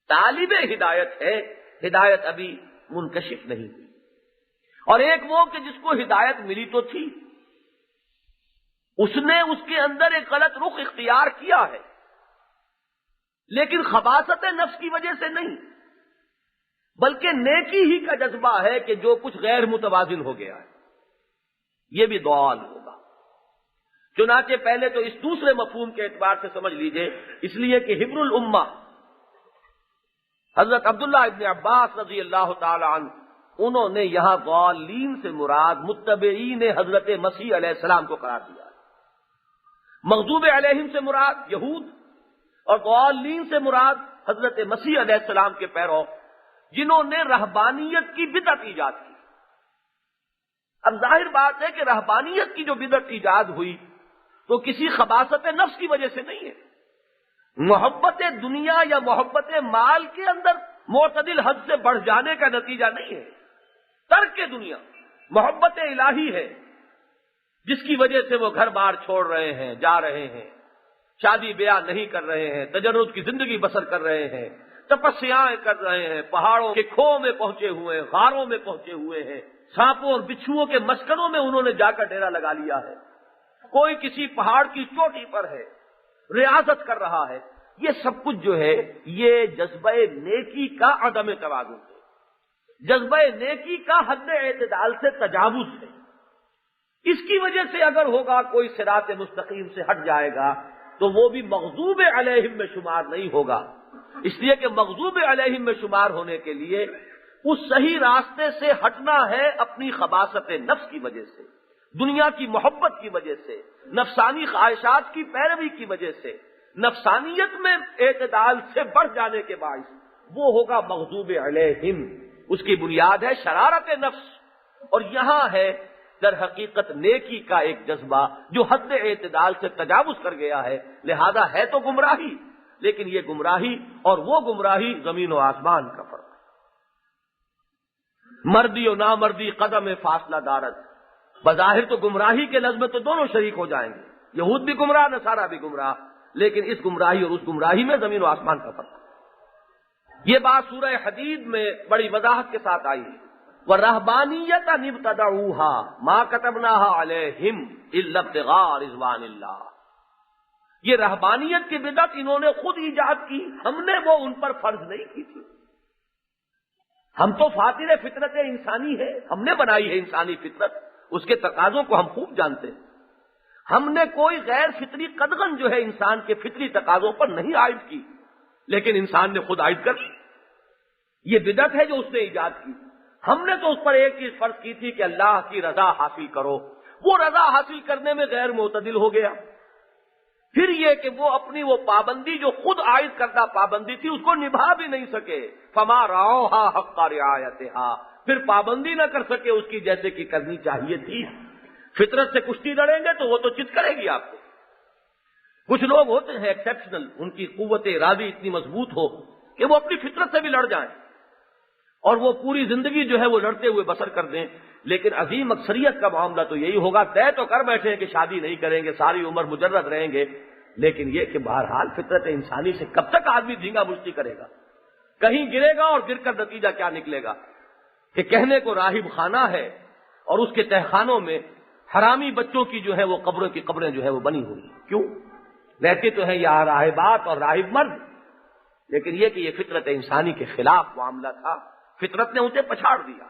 طالب ہدایت ہے، ہدایت ابھی منکشف نہیں ہوئی۔ اور ایک وہ کہ جس کو ہدایت ملی تو تھی، اس نے اس کے اندر ایک غلط رخ اختیار کیا ہے، لیکن خباثت نفس کی وجہ سے نہیں، بلکہ نیکی ہی کا جذبہ ہے کہ جو کچھ غیر متوازن ہو گیا ہے، یہ بھی ضال ہوگا۔ چنانچہ پہلے تو اس دوسرے مفہوم کے اعتبار سے سمجھ لیجئے، اس لیے کہ حبر الامہ حضرت عبداللہ ابن عباس رضی اللہ تعالی عنہ، انہوں نے یہاں ضالین سے مراد متبعین حضرت مسیح علیہ السلام کو قرار دیا ہے۔ مغضوب علیہم سے مراد یہود، اور ضالین سے مراد حضرت مسیح علیہ السلام کے پیرو، جنہوں نے رہبانیت کی بدعت ایجاد کی۔ اب ظاہر بات ہے کہ رہبانیت کی جو بدعت ایجاد ہوئی تو کسی خباثت نفس کی وجہ سے نہیں ہے، محبت دنیا یا محبت مال کے اندر معتدل حد سے بڑھ جانے کا نتیجہ نہیں ہے، ترک دنیا محبت الہی ہے جس کی وجہ سے وہ گھر بار چھوڑ رہے ہیں، جا رہے ہیں، شادی بیاہ نہیں کر رہے ہیں، تجرد کی زندگی بسر کر رہے ہیں، تپسیاں کر رہے ہیں، پہاڑوں کے کھووں میں پہنچے ہوئے ہیں، غاروں میں پہنچے ہوئے ہیں، سانپوں اور بچھوؤں کے مسکنوں میں انہوں نے جا کر ڈیرا لگا لیا ہے، کوئی کسی پہاڑ کی چوٹی پر ہے، ریاضت کر رہا ہے۔ یہ سب کچھ جو ہے یہ جذبہ نیکی کا عدم توازن ہے، جذبہ نیکی کا حد اعتدال سے تجاوز ہے۔ اس کی وجہ سے اگر ہوگا کوئی صراط مستقیم سے ہٹ جائے گا تو وہ بھی مغضوب علیہم میں شمار نہیں ہوگا، اس لیے کہ مغضوب علیہم میں شمار ہونے کے لیے اس صحیح راستے سے ہٹنا ہے اپنی خباثت نفس کی وجہ سے، دنیا کی محبت کی وجہ سے، نفسانی خواہشات کی پیروی کی وجہ سے، نفسانیت میں اعتدال سے بڑھ جانے کے باعث وہ ہوگا مغضوب علیہم۔ اس کی بنیاد ہے شرارت نفس، اور یہاں ہے در حقیقت نیکی کا ایک جذبہ جو حد اعتدال سے تجاوز کر گیا ہے، لہذا ہے تو گمراہی، لیکن یہ گمراہی اور وہ گمراہی زمین و آسمان کا فرق ہے۔ مردی و نامردی قدم فاصلہ دارت، بظاہر تو گمراہی کے لفظ میں تو دونوں شریک ہو جائیں گے، یہود بھی گمراہ، نصارہ بھی گمراہ، لیکن اس گمراہی اور اس گمراہی میں زمین و آسمان کا فرق ہے۔ یہ بات سورہ حدید میں بڑی وضاحت کے ساتھ آئی ہے، وَرَهْبَانِيَّةً ابْتَدَعُوهَا مَا كَتَبْنَاهَا عَلَيْهِمْ إِلَّا ابْتِغَاءَ رِضْوَانِ اللَّهِ۔ یہ رہبانیت کی بدعت انہوں نے خود ایجاد کی، ہم نے وہ ان پر فرض نہیں کی تھی۔ ہم تو فاطر فطرت انسانی ہے، ہم نے بنائی ہے انسانی فطرت، اس کے تقاضوں کو ہم خوب جانتے ہیں۔ ہم نے کوئی غیر فطری قدغن جو ہے انسان کے فطری تقاضوں پر نہیں عائد کی، لیکن انسان نے خود عائد کر لی۔ یہ بدعت ہے جو اس نے ایجاد کی۔ ہم نے تو اس پر ایک چیز فرض کی تھی کہ اللہ کی رضا حاصل کرو، وہ رضا حاصل کرنے میں غیر معتدل ہو گیا، پھر یہ کہ وہ اپنی وہ پابندی جو خود عائد کردہ پابندی تھی اس کو نبھا بھی نہیں سکے، فما رعوها حق رعایتها، پھر پابندی نہ کر سکے اس کی جیسے کہ کرنی چاہیے تھی۔ فطرت سے کشتی لڑیں گے تو وہ تو چت کرے گی آپ کو۔ کچھ لوگ ہوتے ہیں ایکسیپشنل، ان کی قوت ارادی اتنی مضبوط ہو کہ وہ اپنی فطرت سے بھی لڑ جائیں اور وہ پوری زندگی جو ہے وہ لڑتے ہوئے بسر کر دیں، لیکن عظیم اکثریت کا معاملہ تو یہی ہوگا، طے تو کر بیٹھے ہیں کہ شادی نہیں کریں گے، ساری عمر مجرد رہیں گے، لیکن یہ کہ بہرحال فطرت انسانی سے کب تک آدمی دھینگا مشتی کرے گا؟ کہیں گرے گا اور گر کر نتیجہ کیا نکلے گا کہ کہنے کو راہب خانہ ہے اور اس کے تہخانوں میں حرامی بچوں کی جو ہے وہ قبروں کی قبریں جو ہے وہ بنی ہوئی۔ کیوں؟ رہتے تو ہیں یہاں راہبات اور راہب مرد، لیکن یہ کہ یہ فطرت انسانی کے خلاف معاملہ تھا، فطرت نے اسے پچھاڑ دیا۔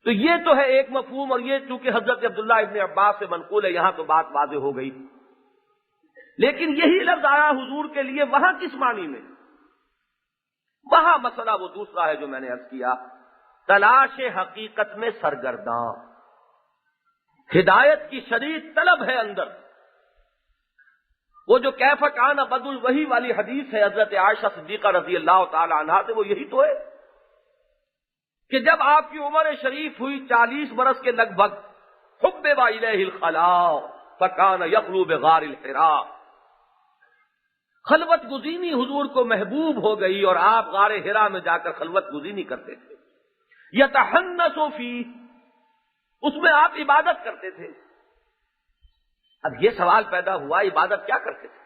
تو یہ تو ہے ایک مفہوم، اور یہ چونکہ حضرت عبداللہ ابن عباس سے منقول ہے یہاں تو بات واضح ہو گئی۔ لیکن یہی لفظ آیا حضور کے لیے وہاں کس معنی میں؟ وہاں مسئلہ وہ دوسرا ہے جو میں نے عرض کیا، تلاش حقیقت میں سرگرداں، ہدایت کی شدید طلب ہے اندر۔ وہ جو کیف کان بدء الوحی والی حدیث ہے حضرت عائشہ صدیقہ رضی اللہ تعالی عنہا سے، وہ یہی تو ہے کہ جب آپ کی عمر شریف ہوئی 40 برس کے لگ بھگ، حبب الیہ الخلاء فکان یخلو بغار الحراء، خلوت گزینی حضور کو محبوب ہو گئی اور آپ غار حرا میں جا کر خلوت گزینی کرتے تھے۔ یتحنس فیہ، اس میں آپ عبادت کرتے تھے۔ اب یہ سوال پیدا ہوا، عبادت کیا کرتے تھے؟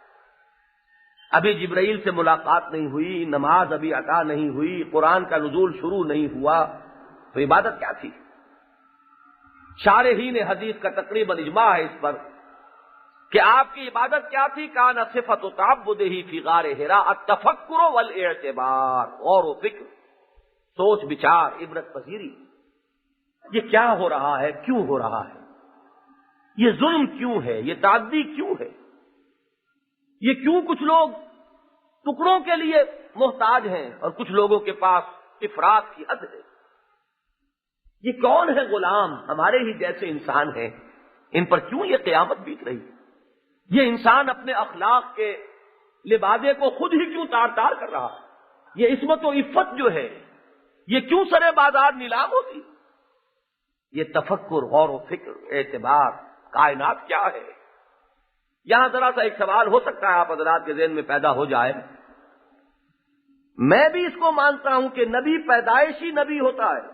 ابھی جبرائیل سے ملاقات نہیں ہوئی، نماز ابھی عطا نہیں ہوئی، قرآن کا نزول شروع نہیں ہوا، تو عبادت کیا تھی؟ شارحین حدیث کا تقریباً اجماع ہے اس پر کہ آپ کی عبادت کیا تھی؟ کان صفت تعبدہ فی غار حراء التفکر والاعتبار، غور و فکر، سوچ بچار، عبرت پذیری۔ یہ کیا ہو رہا ہے؟ کیوں ہو رہا ہے؟ یہ ظلم کیوں ہے؟ یہ تعدی کیوں ہے؟ یہ کیوں کچھ لوگ ٹکڑوں کے لیے محتاج ہیں اور کچھ لوگوں کے پاس افراط کی حد ہے؟ یہ کون ہے غلام؟ ہمارے ہی جیسے انسان ہیں، ان پر کیوں یہ قیامت بیت رہی؟ یہ انسان اپنے اخلاق کے لبادے کو خود ہی کیوں تار تار کر رہا؟ یہ عصمت و عفت جو ہے یہ کیوں سرے بازار نیلام ہوتی؟ یہ تفکر، غور و فکر، اعتبار، کائنات کیا ہے؟ یہاں ذرا سا ایک سوال ہو سکتا ہے آپ حضرات کے ذہن میں پیدا ہو جائے۔ میں بھی اس کو مانتا ہوں کہ نبی پیدائشی نبی ہوتا ہے،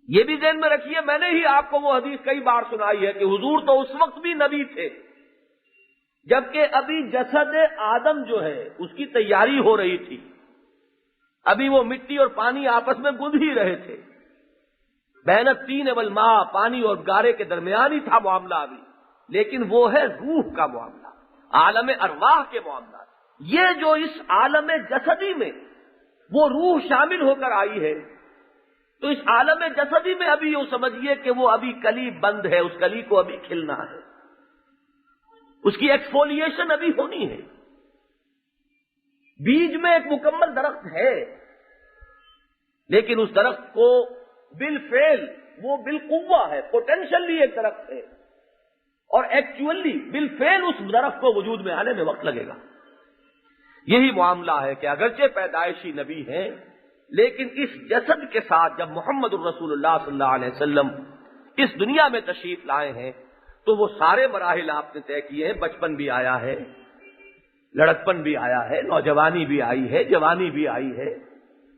یہ بھی ذہن میں رکھیے، میں نے ہی آپ کو وہ حدیث کئی بار سنائی ہے کہ حضور تو اس وقت بھی نبی تھے جبکہ ابھی جسد آدم جو ہے اس کی تیاری ہو رہی تھی، ابھی وہ مٹی اور پانی آپس میں گندھ ہی رہے تھے، بین الطین والماء، پانی اور گارے کے درمیان ہی تھا معاملہ ابھی، لیکن وہ ہے روح کا معاملہ، عالم ارواح کے معاملات۔ یہ جو اس عالم جسدی میں وہ روح شامل ہو کر آئی ہے، تو اس عالم جسدی میں ابھی یوں سمجھیے کہ وہ ابھی کلی بند ہے، اس کلی کو ابھی کھلنا ہے، اس کی ایکسفولیشن ابھی ہونی ہے۔ بیج میں ایک مکمل درخت ہے، لیکن اس درخت کو بالفعل وہ بالقوہ ہے، پوٹینشلی ایک درخت ہے، اور ایکچولی بالفعل اس درخت کو وجود میں آنے میں وقت لگے گا۔ یہی معاملہ ہے کہ اگرچہ پیدائشی نبی ہیں، لیکن اس جسد کے ساتھ جب محمد الرسول اللہ صلی اللہ علیہ وسلم اس دنیا میں تشریف لائے ہیں تو وہ سارے مراحل آپ نے طے کیے ہیں، بچپن بھی آیا ہے، لڑکپن بھی آیا ہے، نوجوانی بھی آئی ہے، جوانی بھی آئی ہے،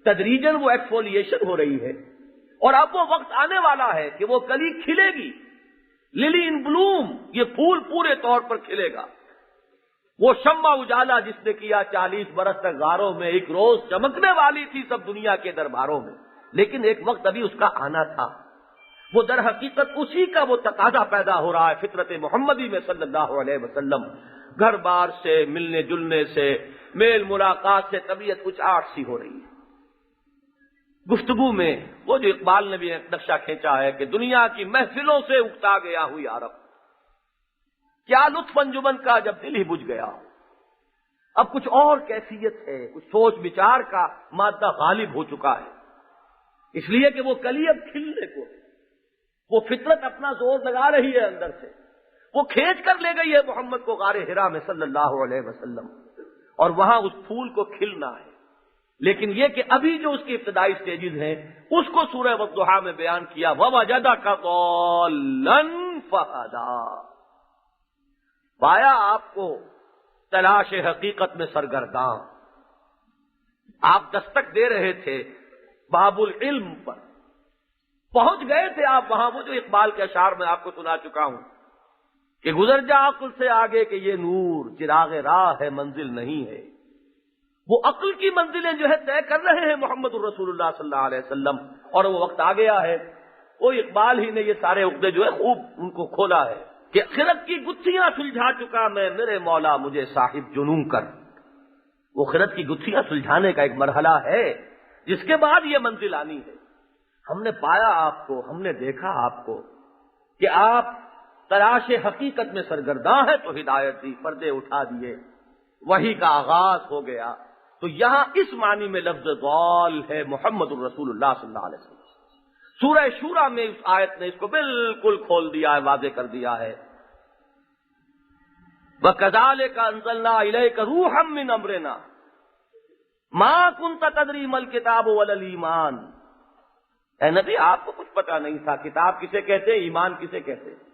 تدریجاً وہ ایکسفولیشن ہو رہی ہے، اور اب وہ وقت آنے والا ہے کہ وہ کلی کھلے گی، للی ان بلوم، یہ پھول پورے طور پر کھلے گا۔ وہ شمع اجالا جس نے کیا 40 برس تک غاروں میں، ایک روز چمکنے والی تھی سب دنیا کے درباروں میں، لیکن ایک وقت ابھی اس کا آنا تھا۔ وہ در حقیقت اسی کا وہ تقاضا پیدا ہو رہا ہے فطرت محمدی میں صلی اللہ علیہ وسلم، گھر بار سے، ملنے جلنے سے، میل ملاقات سے طبیعت کچھ آٹ سی ہو رہی ہے۔ گفتگو میں وہ جو اقبال نے بھی ایک نقشہ کھینچا ہے کہ دنیا کی محفلوں سے اکتا گیا ہوئی عرب، کیا لطف انجمن کا جب دل ہی بجھ گیا۔ اب کچھ اور کیفیت ہے، کچھ سوچ بچار کا مادہ غالب ہو چکا ہے، اس لیے کہ وہ کلی اب کھلنے کو، وہ فطرت اپنا زور لگا رہی ہے اندر سے، وہ کھینچ کر لے گئی ہے محمد کو غار حرا میں صلی اللہ علیہ وسلم، اور وہاں اس پھول کو کھلنا ہے۔ لیکن یہ کہ ابھی جو اس کی ابتدائی سٹیجز ہیں اس کو سورہ والضحیٰ میں بیان کیا، وَوَجَدَكَ ضَالًّا فَهَدَىٰ، پایا آپ کو تلاش حقیقت میں سرگرداں۔ آپ دستک دے رہے تھے باب العلم پر، پہنچ گئے تھے آپ وہاں، وہ جو اقبال کے اشعار میں آپ کو سنا چکا ہوں کہ گزر جا عقل سے آگے کہ یہ نور چراغ راہ ہے منزل نہیں ہے۔ وہ عقل کی منزلیں جو ہے طے کر رہے ہیں محمد الرسول اللہ صلی اللہ علیہ وسلم، اور وہ وقت آ گیا ہے۔ وہ اقبال ہی نے یہ سارے عقدے جو ہے خوب ان کو کھولا ہے کہ خرد کی گتھیاں سلجھا چکا میں، میرے مولا مجھے صاحب جنوں کر۔ وہ خرد کی گتھیاں سلجھانے کا ایک مرحلہ ہے جس کے بعد یہ منزل آنی ہے۔ ہم نے پایا آپ کو، ہم نے دیکھا آپ کو کہ آپ تلاش حقیقت میں سرگرداں ہے، تو ہدایت دی، پردے اٹھا دیے، وحی کا آغاز ہو گیا۔ تو یہاں اس معنی میں لفظ ضال ہے محمد الرسول اللہ صلی اللہ علیہ وسلم۔ سورہ شورى میں اس آیت نے اس کو بالکل کھول دیا ہے، واضح کر دیا ہے۔ وَكَذَلِكَ أَنزَلْنَا إِلَيْكَ رُوحًا مِّنْ أَمْرِنَا مَا كُنْتَ تَدْرِي مَا الْكِتَابُ وَلَا الْإِيمَانُ۔ اے نبی آپ کو کچھ پتا نہیں تھا کتاب کسے کہتے ہیں، ایمان کسے کہتے ہیں۔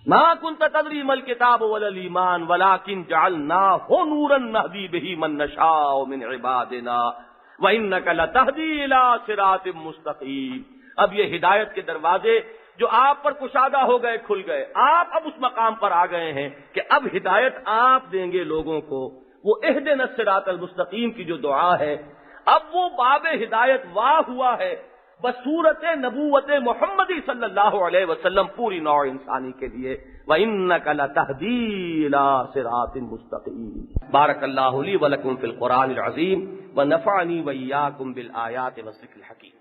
ما كنت تدري ما الكتاب ولا الإيمان ولكن جعلناه نورا نهدي به من نشاء من عبادنا وإنك لتهدي إلى صراط مستقيم۔ اب یہ ہدایت کے دروازے جو آپ پر کشادہ ہو گئے کھل گئے، آپ اب اس مقام پر آ گئے ہیں کہ اب ہدایت آپ دیں گے لوگوں کو۔ وہ اہدنا الصراط المستقیم کی جو دعا ہے، اب وہ باب ہدایت واہ ہوا ہے بصورت نبوت محمدی صلی اللہ علیہ وسلم پوری نوع انسانی کے لیے۔ وَإِنَّكَ لَتَهْدِي إِلَىٰ صِرَاطٍ مُّسْتَقِيمٍ۔ بارک اللہ لی ولکم فی القرآن العظیم ونفعنی وإیاکم بالآیات والذکر الحکیم۔